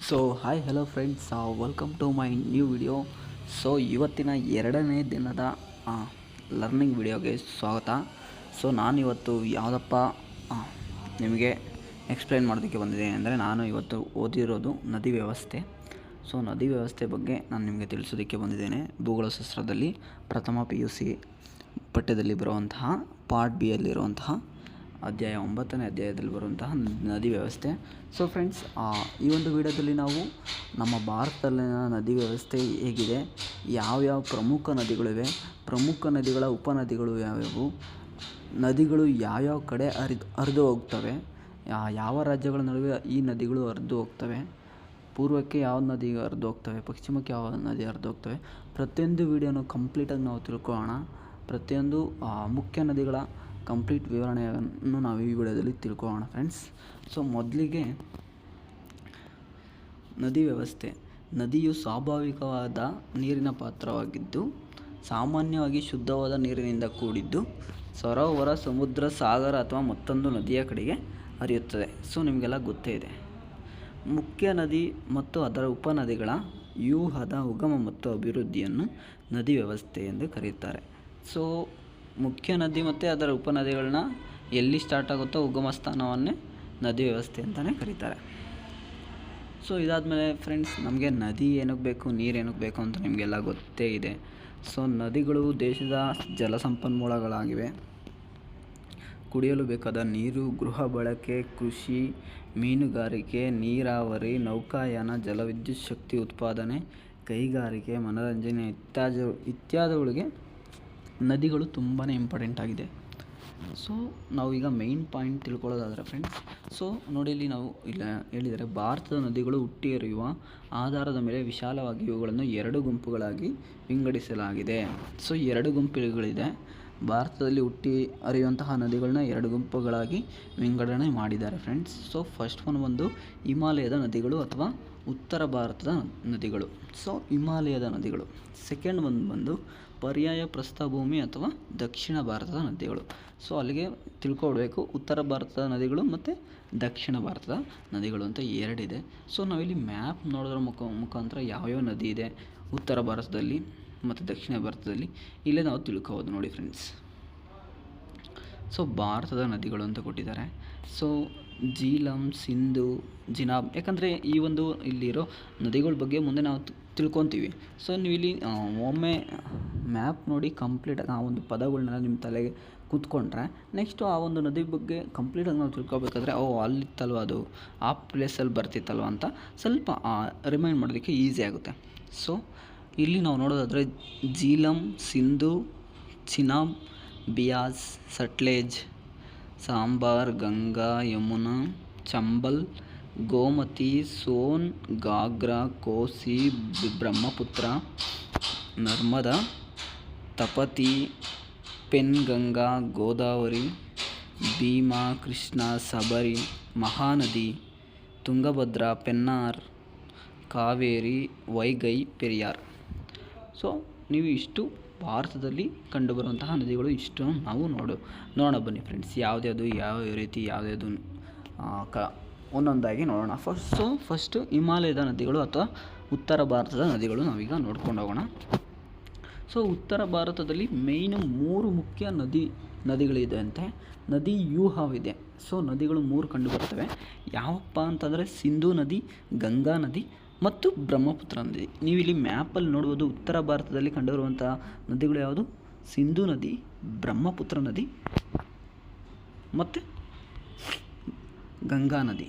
So hi hello friends, welcome to my new video. So ಇವತ್ತಿನ ಎರಡನೇ ದಿನದ learning ವಿಡಿಯೋಗೆ ಸ್ವಾಗತ. ಸೊ ನಾನಿವತ್ತು ಯಾವುದಪ್ಪ ನಿಮಗೆ ಎಕ್ಸ್ಪ್ಲೈನ್ ಮಾಡೋದಕ್ಕೆ ಬಂದಿದ್ದೇನೆ ಅಂದರೆ, ನಾನು ಇವತ್ತು ಓದಿರೋದು ನದಿ ವ್ಯವಸ್ಥೆ. ಸೊ ನದಿ ವ್ಯವಸ್ಥೆ ಬಗ್ಗೆ ನಾನು ನಿಮಗೆ ತಿಳಿಸೋದಕ್ಕೆ ಬಂದಿದ್ದೇನೆ. ಭೂಗೋಳಶಾಸ್ತ್ರದಲ್ಲಿ ಪ್ರಥಮ PUC ಪಠ್ಯದಲ್ಲಿ ಬರುವಂತಹ ಪಾರ್ಟ್ B ಯಲ್ಲಿರುವಂತಹ ಅಧ್ಯಾಯ 9ನೇ ಅಧ್ಯಾಯದಲ್ಲಿ ಬರುವಂತಹ ನದಿ ವ್ಯವಸ್ಥೆ. ಸೊ ಫ್ರೆಂಡ್ಸ್, ಈ ಒಂದು ವಿಡಿಯೋದಲ್ಲಿ ನಾವು ನಮ್ಮ ಭಾರತದಲ್ಲಿನ ನದಿ ವ್ಯವಸ್ಥೆ ಹೇಗಿದೆ, ಯಾವ್ಯಾವ ಪ್ರಮುಖ ನದಿಗಳಿವೆ, ಪ್ರಮುಖ ನದಿಗಳ ಉಪನದಿಗಳು ಯಾವ್ಯಾವು, ನದಿಗಳು ಯಾವ್ಯಾವ ಕಡೆ ಹರಿದು ಹೋಗ್ತವೆ, ಯಾವ ರಾಜ್ಯಗಳ ನಡುವೆ ಈ ನದಿಗಳು ಹರಿದು ಹೋಗ್ತವೆ, ಪೂರ್ವಕ್ಕೆ ಯಾವ ನದಿ ಹರಿದು ಹೋಗ್ತವೆ, ಪಶ್ಚಿಮಕ್ಕೆ ಯಾವ ನದಿ ಹರಿದು ಹೋಗ್ತವೆ, ಪ್ರತಿಯೊಂದು ವಿಡಿಯೋನು ಕಂಪ್ಲೀಟಾಗಿ ನಾವು ತಿಳ್ಕೊಳ್ಳೋಣ. ಪ್ರತಿಯೊಂದು ಮುಖ್ಯ ನದಿಗಳ ಕಂಪ್ಲೀಟ್ ವಿವರಣೆಯನ್ನು ನಾವು ಈ ವಿಡಿಯೋದಲ್ಲಿ ತಿಳ್ಕೊಳ್ಳೋಣ ಫ್ರೆಂಡ್ಸ್. ಸೊ ಮೊದಲಿಗೆ ನದಿ ವ್ಯವಸ್ಥೆ. ನದಿಯು ಸ್ವಾಭಾವಿಕವಾದ ನೀರಿನ ಪಾತ್ರವಾಗಿದ್ದು, ಸಾಮಾನ್ಯವಾಗಿ ಶುದ್ಧವಾದ ನೀರಿನಿಂದ ಕೂಡಿದ್ದು, ಸರೋವರ, ಸಮುದ್ರ, ಸಾಗರ ಅಥವಾ ಮತ್ತೊಂದು ನದಿಯ ಕಡೆಗೆ ಹರಿಯುತ್ತದೆ. ಸೊ ನಿಮಗೆಲ್ಲ ಗೊತ್ತೇ ಇದೆ. ಮುಖ್ಯ ನದಿ ಮತ್ತು ಅದರ ಉಪನದಿಗಳ ವ್ಯೂಹದ ಉಗಮ ಮತ್ತು ಅಭಿವೃದ್ಧಿಯನ್ನು ನದಿ ವ್ಯವಸ್ಥೆ ಎಂದು ಕರೆಯುತ್ತಾರೆ. ಸೊ ಮುಖ್ಯ ನದಿ ಮತ್ತು ಅದರ ಉಪನದಿಗಳನ್ನ ಎಲ್ಲಿ ಸ್ಟಾರ್ಟ್ ಆಗುತ್ತೋ ಉಗಮ ಸ್ಥಾನವನ್ನೇ ನದಿ ವ್ಯವಸ್ಥೆ ಅಂತಲೇ ಕರೀತಾರೆ. ಸೊ ಇದಾದಮೇಲೆ ಫ್ರೆಂಡ್ಸ್, ನಮಗೆ ನದಿ ಏನಕ್ಕೆ ಬೇಕು, ನೀರು ಏನಕ್ಕೆ ಬೇಕು ಅಂತ ನಿಮಗೆಲ್ಲ ಗೊತ್ತೇ ಇದೆ. ಸೊ ನದಿಗಳು ದೇಶದ ಜಲಸಂಪನ್ಮೂಲಗಳಾಗಿವೆ. ಕುಡಿಯಲು ಬೇಕಾದ ನೀರು, ಗೃಹ ಬಳಕೆ, ಕೃಷಿ, ಮೀನುಗಾರಿಕೆ, ನೀರಾವರಿ, ನೌಕಾಯಾನ, ಜಲವಿದ್ಯುತ್ ಶಕ್ತಿ ಉತ್ಪಾದನೆ, ಕೈಗಾರಿಕೆ, ಮನೋರಂಜನೆ ಇತ್ಯಾದಿಗಳಿಗೆ ನದಿಗಳು ತುಂಬಾ ಇಂಪಾರ್ಟೆಂಟ್ ಆಗಿದೆ. ಸೊ ನಾವು ಈಗ ಮೇಯ್ನ್ ಪಾಯಿಂಟ್ ತಿಳ್ಕೊಳ್ಳೋದಾದರೆ ಫ್ರೆಂಡ್ಸ್, ಸೊ ನೋಡಿ, ಇಲ್ಲಿ ನಾವು ಇಲ್ಲ ಹೇಳಿದರೆ ಭಾರತದ ನದಿಗಳು ಹುಟ್ಟಿ ಹರಿಯುವ ಆಧಾರದ ಮೇಲೆ ವಿಶಾಲವಾಗಿ ಇವುಗಳನ್ನು 2 ಗುಂಪುಗಳಾಗಿ ವಿಂಗಡಿಸಲಾಗಿದೆ. ಸೊ 2 ಗುಂಪುಗಳಿದೆ. ಭಾರತದಲ್ಲಿ ಹುಟ್ಟಿ ಹರಿಯುವಂತಹ ನದಿಗಳನ್ನ 2 ಗುಂಪುಗಳಾಗಿ ವಿಂಗಡಣೆ ಮಾಡಿದ್ದಾರೆ ಫ್ರೆಂಡ್ಸ್. ಸೊ ಫಸ್ಟ್ ಒನ್ ಬಂದು ಹಿಮಾಲಯದ ನದಿಗಳು ಅಥವಾ ಉತ್ತರ ಭಾರತದ ನದಿಗಳು. ಸೊ ಹಿಮಾಲಯದ ನದಿಗಳು. ಸೆಕೆಂಡ್ ಬಂದು ಪರ್ಯಾಯ ಪ್ರಸ್ಥಭೂಮಿ ಅಥವಾ ದಕ್ಷಿಣ ಭಾರತದ ನದಿಗಳು. ಸೊ ಅಲ್ಲಿಗೆ ತಿಳ್ಕೊಳ್ಬೇಕು, ಉತ್ತರ ಭಾರತದ ನದಿಗಳು ಮತ್ತು ದಕ್ಷಿಣ ಭಾರತದ ನದಿಗಳು ಅಂತ 2 ಇದೆ. ಸೊ ನಾವಿಲ್ಲಿ ಮ್ಯಾಪ್ ನೋಡೋದ್ರ ಮುಖಾಂತರ ಯಾವ್ಯಾವ ನದಿ ಇದೆ ಉತ್ತರ ಭಾರತದಲ್ಲಿ ಮತ್ತು ದಕ್ಷಿಣ ಭಾರತದಲ್ಲಿ ಇಲ್ಲೇ ನಾವು ತಿಳ್ಕೊಬೋದು ನೋಡಿ ಫ್ರೆಂಡ್ಸ್. ಸೊ ಭಾರತದ ನದಿಗಳು ಅಂತ ಕೊಟ್ಟಿದ್ದಾರೆ. ಸೊ ಜೀಲಂ, ಸಿಂಧು, ಜಿನಾಬ್. ಯಾಕಂದರೆ ಈ ಒಂದು ಇಲ್ಲಿರೋ ನದಿಗಳ ಬಗ್ಗೆ ಮುಂದೆ ನಾವು ತಿಳ್ಕೊತೀವಿ. ಸೊ ನೀವು ಇಲ್ಲಿ ಒಮ್ಮೆ ಮ್ಯಾಪ್ ನೋಡಿ ಕಂಪ್ಲೀಟಾಗಿ ಆ ಒಂದು ಪದಗಳನ್ನೆಲ್ಲ ನಿಮ್ಮ ತಲೆಗೆ ಕೂತ್ಕೊಂಡ್ರೆ ನೆಕ್ಸ್ಟು ಆ ಒಂದು ನದಿ ಬಗ್ಗೆ ಕಂಪ್ಲೀಟಾಗಿ ನಾವು ತಿಳ್ಕೊಬೇಕಾದ್ರೆ ಅಲ್ಲಿತ್ತಲ್ವ, ಅದು ಆ ಪ್ಲೇಸಲ್ಲಿ ಬರ್ತಿತ್ತಲ್ವ ಅಂತ ಸ್ವಲ್ಪ ರಿಮೈಂಡ್ ಮಾಡೋದಕ್ಕೆ ಈಸಿ ಆಗುತ್ತೆ. ಸೊ ಇಲ್ಲಿ ನಾವು ನೋಡೋದಾದರೆ ಜೀಲಂ, ಸಿಂಧು, ಚಿನಾಬ್, ಬಿಯಾಸ್, ಸಟ್ಲೇಜ್, ಸಾಂಬಾರ್, ಗಂಗಾ, ಯಮುನಾ, ಚಂಬಲ್, ಗೋಮತಿ, ಸೋನ್, ಘಾಗ್ರಾ, ಕೋಸಿ, ಬ್ರಹ್ಮಪುತ್ರ, ನರ್ಮದಾ, ತಪತಿ, ಪೆನ್ಗಂಗಾ, ಗೋದಾವರಿ, ಭೀಮಾ, ಕೃಷ್ಣ, ಸಬರಿ, ಮಹಾನದಿ, ತುಂಗಭದ್ರಾ, ಪೆನ್ನಾರ್, ಕಾವೇರಿ, ವೈಗೈ, ಪೆರಿಯಾರ್. ಸೊ ನೀವು ಇಷ್ಟು ಭಾರತದಲ್ಲಿ ಕಂಡುಬರುವಂತಹ ನದಿಗಳು ಇಷ್ಟು ನಾವು ನೋಡೋಣ ಬನ್ನಿ ಫ್ರೆಂಡ್ಸ್. ಯಾವುದ್ಯಾವುದು ಯಾವ ರೀತಿ ಯಾವುದ್ಯಾವುದು ಒಂದೊಂದಾಗಿ ನೋಡೋಣ. ಫಸ್ಟು ಹಿಮಾಲಯದ ನದಿಗಳು ಅಥವಾ ಉತ್ತರ ಭಾರತದ ನದಿಗಳು ನಾವೀಗ ನೋಡ್ಕೊಂಡು ಹೋಗೋಣ. ಸೊ ಉತ್ತರ ಭಾರತದಲ್ಲಿ ಮೇಯ್ನು 3 ಮುಖ್ಯ ನದಿಗಳಿದೆ ಅಂತೆ. ನದಿ ವ್ಯೂಹವಿದೆ. ಸೊ ನದಿಗಳು 3 ಕಂಡು ಬರ್ತವೆ. ಯಾವಪ್ಪ ಅಂತಂದರೆ ಸಿಂಧೂ ನದಿ, ಗಂಗಾ ನದಿ ಮತ್ತು ಬ್ರಹ್ಮಪುತ್ರ ನದಿ. ನೀವು ಇಲ್ಲಿ ಮ್ಯಾಪಲ್ಲಿ ನೋಡ್ಬೋದು, ಉತ್ತರ ಭಾರತದಲ್ಲಿ ಕಂಡುಬರುವಂಥ ನದಿಗಳು ಯಾವುದು? ಸಿಂಧೂ ನದಿ, ಬ್ರಹ್ಮಪುತ್ರ ನದಿ ಮತ್ತು ಗಂಗಾ ನದಿ.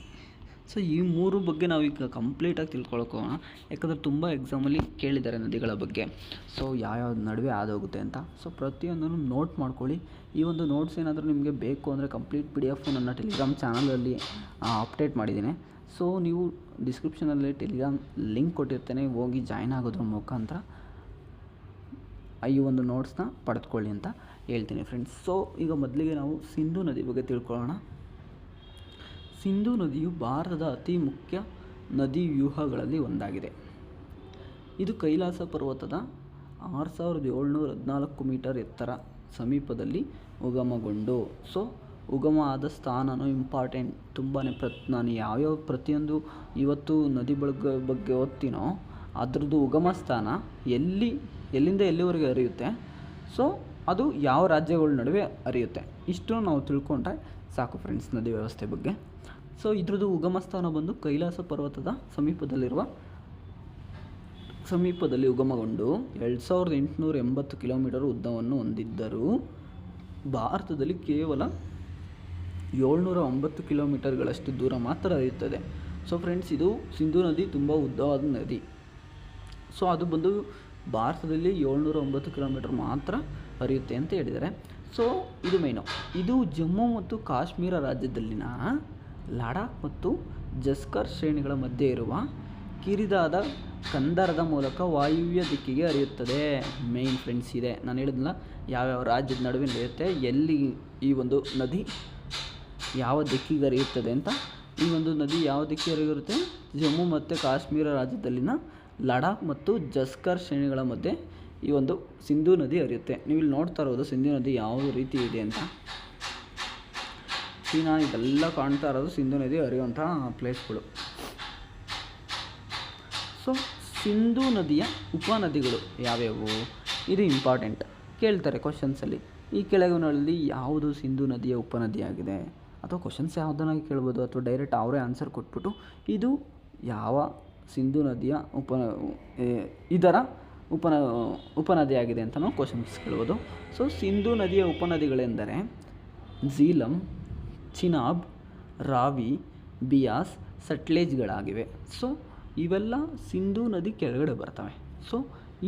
ಸೊ ಈ 3 ಬಗ್ಗೆ ನಾವೀಗ ಕಂಪ್ಲೀಟಾಗಿ ತಿಳ್ಕೊಳಕೋಣ. ಯಾಕಂದರೆ ತುಂಬ ಎಕ್ಸಾಮಲ್ಲಿ ಕೇಳಿದ್ದಾರೆ ನದಿಗಳ ಬಗ್ಗೆ. ಸೊ ಯಾವ್ಯಾವ ನಡುವೆ ಹೋಗುತ್ತೆ ಅಂತ. ಸೊ ಪ್ರತಿಯೊಂದನ್ನು ನೋಟ್ ಮಾಡ್ಕೊಳ್ಳಿ. ಈ ಒಂದು ನೋಟ್ಸ್ ಏನಾದರೂ ನಿಮಗೆ ಬೇಕು ಅಂದರೆ ಕಂಪ್ಲೀಟ್ PDF ನನ್ನ ಟೆಲಿಗ್ರಾಮ್ ಚಾನಲಲ್ಲಿ ಅಪ್ಡೇಟ್ ಮಾಡಿದ್ದೀನಿ. ಸೊ ನೀವು ಡಿಸ್ಕ್ರಿಪ್ಷನಲ್ಲಿ ಟೆಲಿಗ್ರಾಮ್ ಲಿಂಕ್ ಕೊಟ್ಟಿರ್ತೇನೆ, ಹೋಗಿ ಜಾಯ್ನ್ ಆಗೋದ್ರ ಮುಖಾಂತರ ಈ ಒಂದು ನೋಟ್ಸ್ನ ಪಡೆದುಕೊಳ್ಳಿ ಅಂತ ಹೇಳ್ತೀನಿ ಫ್ರೆಂಡ್ಸ್. ಸೊ ಈಗ ಮೊದಲಿಗೆ ನಾವು ಸಿಂಧೂ ನದಿ ಬಗ್ಗೆ ತಿಳ್ಕೊಳ್ಳೋಣ. ಸಿಂಧೂ ನದಿಯು ಭಾರತದ ಅತಿ ಮುಖ್ಯ ನದಿ ವ್ಯೂಹಗಳಲ್ಲಿ ಒಂದಾಗಿದೆ. ಇದು ಕೈಲಾಸ ಪರ್ವತದ 6714 ಮೀಟರ್ ಎತ್ತರ ಸಮೀಪದಲ್ಲಿ ಉಗಮಗೊಂಡು, ಸೊ ಉಗಮ ಆದ ಸ್ಥಾನನೂ ಇಂಪಾರ್ಟೆಂಟ್ ತುಂಬಾ. ನಾನು ಯಾವ್ಯಾವ ಪ್ರತಿಯೊಂದು ಇವತ್ತು ನದಿ ಬಗ್ಗೆ ಓದ್ತೀನೋ ಅದ್ರದ್ದು ಉಗಮ ಸ್ಥಾನ ಎಲ್ಲಿಂದ ಎಲ್ಲಿವರೆಗೆ ಹರಿಯುತ್ತೆ, ಸೊ ಅದು ಯಾವ ರಾಜ್ಯಗಳ ನಡುವೆ ಹರಿಯುತ್ತೆ, ಇಷ್ಟು ನಾವು ತಿಳ್ಕೊಂಡ್ರೆ ಸಾಕು ಫ್ರೆಂಡ್ಸ್ ನದಿ ವ್ಯವಸ್ಥೆ ಬಗ್ಗೆ. ಸೊ ಇದ್ರದ್ದು ಉಗಮ ಸ್ಥಾನ ಬಂದು ಕೈಲಾಸ ಪರ್ವತದ ಸಮೀಪದಲ್ಲಿ ಉಗಮಗೊಂಡು 2880 ಕಿಲೋಮೀಟರ್ ಉದ್ದವನ್ನು ಹೊಂದಿದ್ದರೂ ಭಾರತದಲ್ಲಿ ಕೇವಲ 709 ಕಿಲೋಮೀಟರ್ಗಳಷ್ಟು ದೂರ ಮಾತ್ರ ಹರಿಯುತ್ತದೆ. ಸೊ ಫ್ರೆಂಡ್ಸ್, ಇದು ಸಿಂಧೂ ನದಿ ತುಂಬ ಉದ್ದವಾದ ನದಿ. ಸೊ ಅದು ಬಂದು ಭಾರತದಲ್ಲಿ 709 ಕಿಲೋಮೀಟರ್ ಮಾತ್ರ ಹರಿಯುತ್ತೆ ಅಂತ ಹೇಳಿದ್ದಾರೆ. ಸೊ ಇದು ಮೇನು. ಇದು ಜಮ್ಮು ಮತ್ತು ಕಾಶ್ಮೀರ ರಾಜ್ಯದಲ್ಲಿನ ಲಡಾಖ್ ಮತ್ತು ಜಸ್ಕರ್ ಶ್ರೇಣಿಗಳ ಮಧ್ಯೆ ಇರುವ ಕಿರಿದಾದ ಕಂದರದ ಮೂಲಕ ವಾಯುವ್ಯ ದಿಕ್ಕಿಗೆ ಹರಿಯುತ್ತದೆ. ಮೇನ್ ಫ್ರೆಂಡ್ಸ್ ಇದೆ, ನಾನು ಹೇಳಿದ್ನಲ್ಲ ಯಾವ್ಯಾವ ರಾಜ್ಯದ ನಡುವೆ ನಡೆಯುತ್ತೆ, ಎಲ್ಲಿ ಈ ಒಂದು ನದಿ ಯಾವ ದಿಕ್ಕಿಗೆ ಹರಿಯುತ್ತದೆ ಅಂತ. ಈ ಒಂದು ನದಿ ಯಾವ ದಿಕ್ಕಿಗೆ ಹರಿಯುತ್ತೆ? ಜಮ್ಮು ಮತ್ತು ಕಾಶ್ಮೀರ ರಾಜ್ಯದಲ್ಲಿನ ಲಡಾಖ್ ಮತ್ತು ಜಸ್ಕರ್ ಶ್ರೇಣಿಗಳ ಮಧ್ಯೆ ಈ ಒಂದು ಸಿಂಧೂ ನದಿ ಹರಿಯುತ್ತೆ. ನೀವು ಇಲ್ಲಿ ನೋಡ್ತಾ ಇರೋದು ಸಿಂಧೂ ನದಿ ಯಾವ ರೀತಿ ಇದೆ ಅಂತ. ಚೀನಾ ಇದೆಲ್ಲ ಕಾಣ್ತಾ ಇರೋದು ಸಿಂಧೂ ನದಿ ಹರಿಯುವಂಥ ಪ್ಲೇಸ್ಗಳು. ಸೊ ಸಿಂಧೂ ನದಿಯ ಉಪನದಿಗಳು ಯಾವ್ಯಾವು? ಇದು ಇಂಪಾರ್ಟೆಂಟ್, ಕೇಳ್ತಾರೆ ಕ್ವಶನ್ಸಲ್ಲಿ. ಈ ಕೆಳಗಿನಲ್ಲಿ ಯಾವುದು ಸಿಂಧೂ ನದಿಯ ಉಪನದಿಯಾಗಿದೆ? ಅಥವಾ ಕ್ವಶನ್ಸ್ ಯಾವುದನ್ನಾಗಿ ಕೇಳ್ಬೋದು, ಅಥವಾ ಡೈರೆಕ್ಟ್ ಅವರೇ ಆನ್ಸರ್ ಕೊಟ್ಬಿಟ್ಟು ಇದು ಯಾವ ಸಿಂಧೂ ನದಿಯ ಇದರ ಉಪನದಿಯಾಗಿದೆ ಅಂತ ನಾವು ಕ್ವಶನ್ಸ್ ಕೇಳ್ಬೋದು. ಸೊ ಸಿಂಧೂ ನದಿಯ ಉಪನದಿಗಳೆಂದರೆ ಝೀಲಂ, ಚಿನಾಬ್, ರಾವಿ, ಬಿಯಾಸ್, ಸಟ್ಲೇಜ್ಗಳಾಗಿವೆ. ಸೊ ಇವೆಲ್ಲ ಸಿಂಧೂ ನದಿ ಕೆಳಗಡೆ ಬರ್ತವೆ. ಸೊ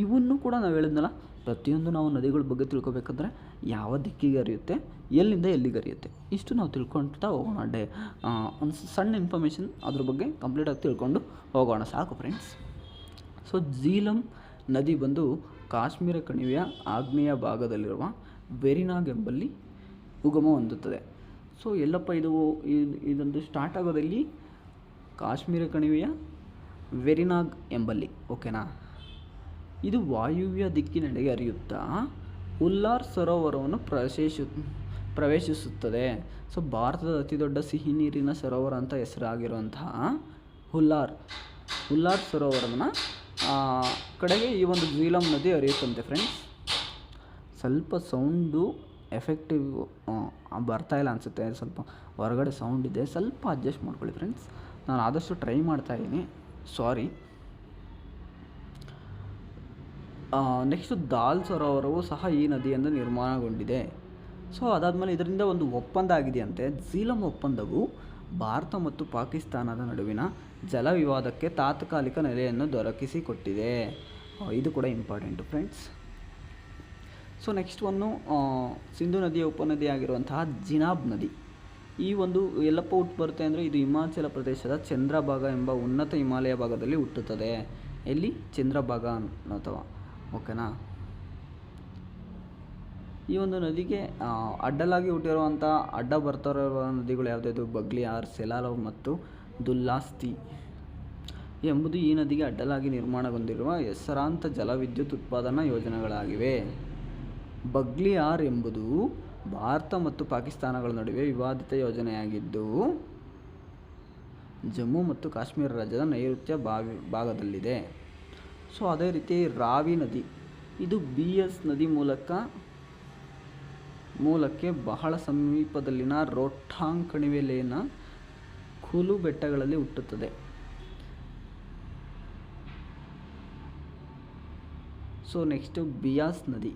ಇವನ್ನು ಕೂಡ ನಾವು ಹೇಳಿದ್ನಲ್ಲ, ಪ್ರತಿಯೊಂದು ನಾವು ನದಿಗಳ ಬಗ್ಗೆ ತಿಳ್ಕೊಬೇಕಾದ್ರೆ ಯಾವ ದಿಕ್ಕಿಗೆ ಹರಿಯುತ್ತೆ, ಎಲ್ಲಿಂದ ಎಲ್ಲಿಗೆ ಹರಿಯುತ್ತೆ, ಇಷ್ಟು ನಾವು ತಿಳ್ಕೊಳ್ತಾ ಹೋಗೋಣ. ಒಂದು ಸಣ್ಣ ಇನ್ಫಾರ್ಮೇಷನ್ ಅದ್ರ ಬಗ್ಗೆ ಕಂಪ್ಲೀಟಾಗಿ ತಿಳ್ಕೊಂಡು ಹೋಗೋಣ, ಸಾಕು ಫ್ರೆಂಡ್ಸ್. ಸೊ ಝೀಲಂ ನದಿ ಬಂದು ಕಾಶ್ಮೀರ ಕಣಿವೆಯ ಆಗ್ನೇಯ ಭಾಗದಲ್ಲಿರುವ ವೆರಿನಾಗ್ ಎಂಬಲ್ಲಿ ಉಗಮ ಹೊಂದುತ್ತದೆ. ಸೊ ಎಲ್ಲಪ್ಪ ಇದೊಂದು ಸ್ಟಾರ್ಟ್ ಆಗೋದಲ್ಲಿ ಕಾಶ್ಮೀರ ಕಣಿವೆಯ ವೆರಿನಾಗ್ ಎಂಬಲ್ಲಿ, ಓಕೆನಾ. ಇದು ವಾಯುವ್ಯ ದಿಕ್ಕಿನೆಡೆಗೆ ಹರಿಯುತ್ತಾ ಉಲ್ಲಾರ್ ಸರೋವರವನ್ನು ಪ್ರವೇಶಿಸುತ್ತದೆ. ಸೊ ಭಾರತದ ಅತಿ ದೊಡ್ಡ ಸಿಹಿ ನೀರಿನ ಸರೋವರ ಅಂತ ಹೆಸರಾಗಿರುವಂತಹ ಉಲ್ಲಾರ್ ಸರೋವರನ ಕಡೆಗೆ ಈ ಒಂದು ಝೀಲಂ ನದಿ ಹರಿಯುತ್ತಂತೆ ಫ್ರೆಂಡ್ಸ್. ಸ್ವಲ್ಪ ಸೌಂಡು ಎಫೆಕ್ಟಿವ್ ಬರ್ತಾಯಿಲ್ಲ ಅನಿಸುತ್ತೆ, ಸ್ವಲ್ಪ ಹೊರಗಡೆ ಸೌಂಡ್ ಇದೆ, ಸ್ವಲ್ಪ ಅಡ್ಜಸ್ಟ್ ಮಾಡ್ಕೊಳ್ಳಿ ಫ್ರೆಂಡ್ಸ್. ನಾನು ಆದಷ್ಟು ಟ್ರೈ ಮಾಡ್ತಾಯಿದ್ದೀನಿ, ಸಾರಿ. ನೆಕ್ಸ್ಟು ದಾಲ್ ಸರೋವರವು ಸಹ ಈ ನದಿಯಿಂದ ನಿರ್ಮಾಣಗೊಂಡಿದೆ. ಸೊ ಅದಾದಮೇಲೆ ಇದರಿಂದ ಒಂದು ಒಪ್ಪಂದ ಆಗಿದೆಯಂತೆ. ಝೀಲಂ ಒಪ್ಪಂದವು ಭಾರತ ಮತ್ತು ಪಾಕಿಸ್ತಾನದ ನಡುವಿನ ಜಲ ವಿವಾದಕ್ಕೆ ತಾತ್ಕಾಲಿಕ ನೆಲೆಯನ್ನು ದೊರಕಿಸಿಕೊಟ್ಟಿದೆ. ಇದು ಕೂಡ ಇಂಪಾರ್ಟೆಂಟು ಫ್ರೆಂಡ್ಸ್. ಸೊ ನೆಕ್ಸ್ಟ್ ಒಂದು ಸಿಂಧೂ ನದಿಯ ಉಪನದಿಯಾಗಿರುವಂತಹ ಜಿನಾಬ್ ನದಿ. ಈ ಒಂದು ಎಲ್ಲಪ್ಪ ಹುಟ್ಟು ಬರುತ್ತೆ ಅಂದರೆ ಇದು ಹಿಮಾಚಲ ಪ್ರದೇಶದ ಚಂದ್ರಭಾಗ ಎಂಬ ಉನ್ನತ ಹಿಮಾಲಯ ಭಾಗದಲ್ಲಿ ಹುಟ್ಟುತ್ತದೆ. ಎಲ್ಲಿ? ಚಂದ್ರಭಾಗ ಅಥವಾ, ಓಕೆನಾ. ಈ ಒಂದು ನದಿಗೆ ಅಡ್ಡಲಾಗಿ ಹುಟ್ಟಿರುವಂಥ ಅಡ್ಡ ಬರ್ತಿರುವ ನದಿಗಳು ಯಾವುದ್ಯಾವುದು? ಬಗ್ಲಿಯಾರ್, ಸೆಲಾಲವ್ ಮತ್ತು ದುಲ್ಲಾಸ್ತಿ ಎಂಬುದು ಈ ನದಿಗೆ ಅಡ್ಡಲಾಗಿ ನಿರ್ಮಾಣಗೊಂಡಿರುವ ಹೆಸರಾಂತ ಜಲವಿದ್ಯುತ್ ಉತ್ಪಾದನಾ ಯೋಜನೆಗಳಾಗಿವೆ. ಬಗ್ಲಿಯಾರ್ ಎಂಬುದು ಭಾರತ ಮತ್ತು ಪಾಕಿಸ್ತಾನಗಳ ನಡುವೆ ವಿವಾದಿತ ಯೋಜನೆಯಾಗಿದ್ದು ಜಮ್ಮು ಮತ್ತು ಕಾಶ್ಮೀರ ರಾಜ್ಯದ ನೈಋತ್ಯ ಭಾಗದಲ್ಲಿದೆ. ಸೊ ಅದೇ ರೀತಿ ರಾವಿ ನದಿ, ಇದು ಬಿಯಾಸ್ ನದಿ ಮೂಲಕ್ಕೆ ಬಹಳ ಸಮೀಪದಲ್ಲಿನ ರೋಹ್ಟಾಂಗ್ ಕಣಿವೆಯಲ್ಲಿನ ಕುಲು ಬೆಟ್ಟಗಳಲ್ಲಿ ಹುಟ್ಟುತ್ತದೆ. ಸೊ ನೆಕ್ಸ್ಟು ಬಿಯಾಸ್ ನದಿ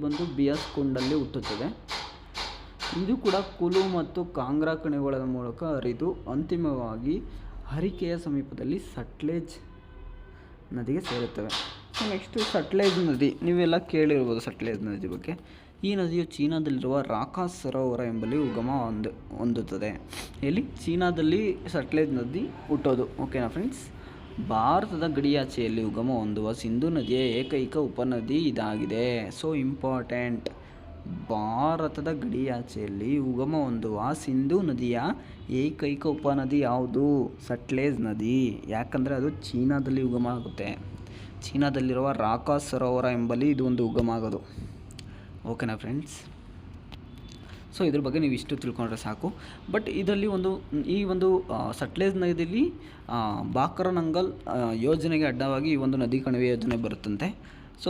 ಬಂದು ಬಿಯಾಸ್ ಕುಂಡಲ್ಲಿ ಹುಟ್ಟುತ್ತದೆ. ಇದು ಕೂಡ ಕುಲು ಮತ್ತು ಕಾಂಗ್ರಾ ಕಣಿವೆಗಳ ಮೂಲಕ ಹರಿದು ಅಂತಿಮವಾಗಿ ಹರಿಕೆಯ ಸಮೀಪದಲ್ಲಿ ಸಟ್ಲೇಜ್ ನದಿಗೆ ಸೇರುತ್ತವೆ. ಸೊ ನೆಕ್ಸ್ಟು ಸಟ್ಲೇಜ್ ನದಿ, ನೀವೆಲ್ಲ ಕೇಳಿರ್ಬೋದು ಸಟ್ಲೇಜ್ ನದಿ ಬಗ್ಗೆ. ಈ ನದಿಯು ಚೀನಾದಲ್ಲಿರುವ ರಾಕಾಸ್ ಸರೋವರ ಎಂಬಲ್ಲಿ ಉಗಮ ಹೊಂದುತ್ತದೆ. ಎಲ್ಲಿ? ಚೀನಾದಲ್ಲಿ ಸಟ್ಲೇಜ್ ನದಿ ಹುಟ್ಟೋದು, ಓಕೆನಾ ಫ್ರೆಂಡ್ಸ್. ಭಾರತದ ಗಡಿಯಾಚೆಯಲ್ಲಿ ಉಗಮ ಹೊಂದುವ ಸಿಂಧೂ ನದಿಯ ಏಕೈಕ ಉಪನದಿ ಇದಾಗಿದೆ. ಸೊ ಇಂಪಾರ್ಟೆಂಟ್, ಭಾರತದ ಗಡಿಯಾಚೆಯಲ್ಲಿ ಉಗಮ ಹೊಂದುವ ಸಿಂಧೂ ನದಿಯ ಏಕೈಕ ಉಪನದಿ ಯಾವುದು? ಸಟ್ಲೇಜ್ ನದಿ. ಯಾಕಂದರೆ ಅದು ಚೀನಾದಲ್ಲಿ ಉಗಮ ಆಗುತ್ತೆ. ಚೀನಾದಲ್ಲಿರುವ ರಾಕಾಸ್ ಸರೋವರ ಎಂಬಲ್ಲಿ ಇದು ಒಂದು ಉಗಮ ಆಗೋದು, ಓಕೆನಾ ಫ್ರೆಂಡ್ಸ್. ಸೊ ಇದ್ರ ಬಗ್ಗೆ ನೀವು ಇಷ್ಟು ತಿಳ್ಕೊಂಡ್ರೆ ಸಾಕು. ಬಟ್ ಇದರಲ್ಲಿ ಈ ಒಂದು ಸಟ್ಲೇಜ್ ನದಿಯಲ್ಲಿ ಬಾಕ್ರಾನಂಗಲ್ ಯೋಜನೆಗೆ ಅಡ್ಡವಾಗಿ ಈ ಒಂದು ನದಿ ಕಣಿವೆ ಯೋಜನೆ ಬರುತ್ತಂತೆ. ಸೊ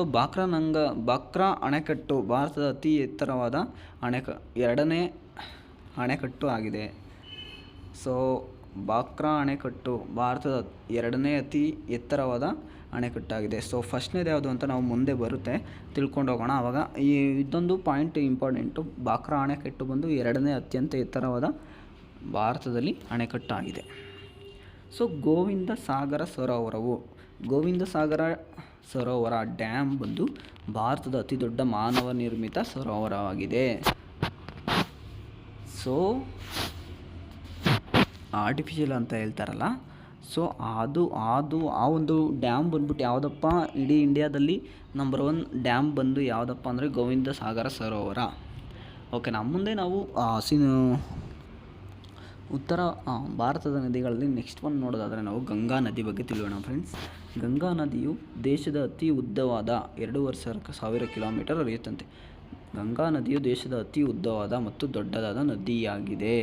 ಬಾಕ್ರಾ ಅಣೆಕಟ್ಟು ಭಾರತದ ಅತಿ ಎತ್ತರವಾದ ಎರಡನೇ ಅಣೆಕಟ್ಟು ಆಗಿದೆ. ಸೊ ಬಾಕ್ರಾ ಅಣೆಕಟ್ಟು ಭಾರತದ ಎರಡನೇ ಅತಿ ಎತ್ತರವಾದ ಅಣೆಕಟ್ಟಾಗಿದೆ. ಸೊ ಫಸ್ಟ್ನೇದು ಯಾವುದು ಅಂತ ನಾವು ಮುಂದೆ ಬರುತ್ತೆ ತಿಳ್ಕೊಂಡು ಹೋಗೋಣ. ಆವಾಗ ಇದೊಂದು ಪಾಯಿಂಟ್ ಇಂಪಾರ್ಟೆಂಟು. ಬಾಕ್ರಾ ಅಣೆಕಟ್ಟು ಬಂದು ಎರಡನೇ ಅತ್ಯಂತ ಎತ್ತರವಾದ ಭಾರತದಲ್ಲಿ ಅಣೆಕಟ್ಟಾಗಿದೆ. ಸೊ ಗೋವಿಂದ ಸಾಗರ ಸರೋವರ ಡ್ಯಾಮ್ ಬಂದು ಭಾರತದ ಅತಿ ದೊಡ್ಡ ಮಾನವ ನಿರ್ಮಿತ ಸರೋವರವಾಗಿದೆ. ಸೊ ಆರ್ಟಿಫಿಷಿಯಲ್ ಅಂತ ಹೇಳ್ತಾರಲ್ಲ, ಸೊ ಆ ಒಂದು ಡ್ಯಾಮ್ ಬಂದ್ಬಿಟ್ಟು ಯಾವುದಪ್ಪ, ಇಡೀ ಇಂಡಿಯಾದಲ್ಲಿ ನಂಬರ್ 1 ಡ್ಯಾಮ್ ಬಂದು ಯಾವುದಪ್ಪ ಅಂದರೆ ಗೋವಿಂದ ಸಾಗರ ಸರೋವರ. ಓಕೆನಾ. ಮುಂದೆ ನಾವು ಉತ್ತರ ಭಾರತದ ನದಿಗಳಲ್ಲಿ ನೆಕ್ಸ್ಟ್ ಒಂದು ನೋಡೋದಾದರೆ ನಾವು ಗಂಗಾ ನದಿ ಬಗ್ಗೆ ತಿಳಿಯೋಣ ಫ್ರೆಂಡ್ಸ್. ಗಂಗಾ ನದಿಯು ದೇಶದ ಅತಿ ಉದ್ದವಾದ 2,500 ಕಿಲೋಮೀಟರ್ ಹರಿಯುತ್ತಂತೆ. ಗಂಗಾ ನದಿಯು ದೇಶದ ಅತಿ ಉದ್ದವಾದ ಮತ್ತು ದೊಡ್ಡದಾದ ನದಿಯಾಗಿದೆ.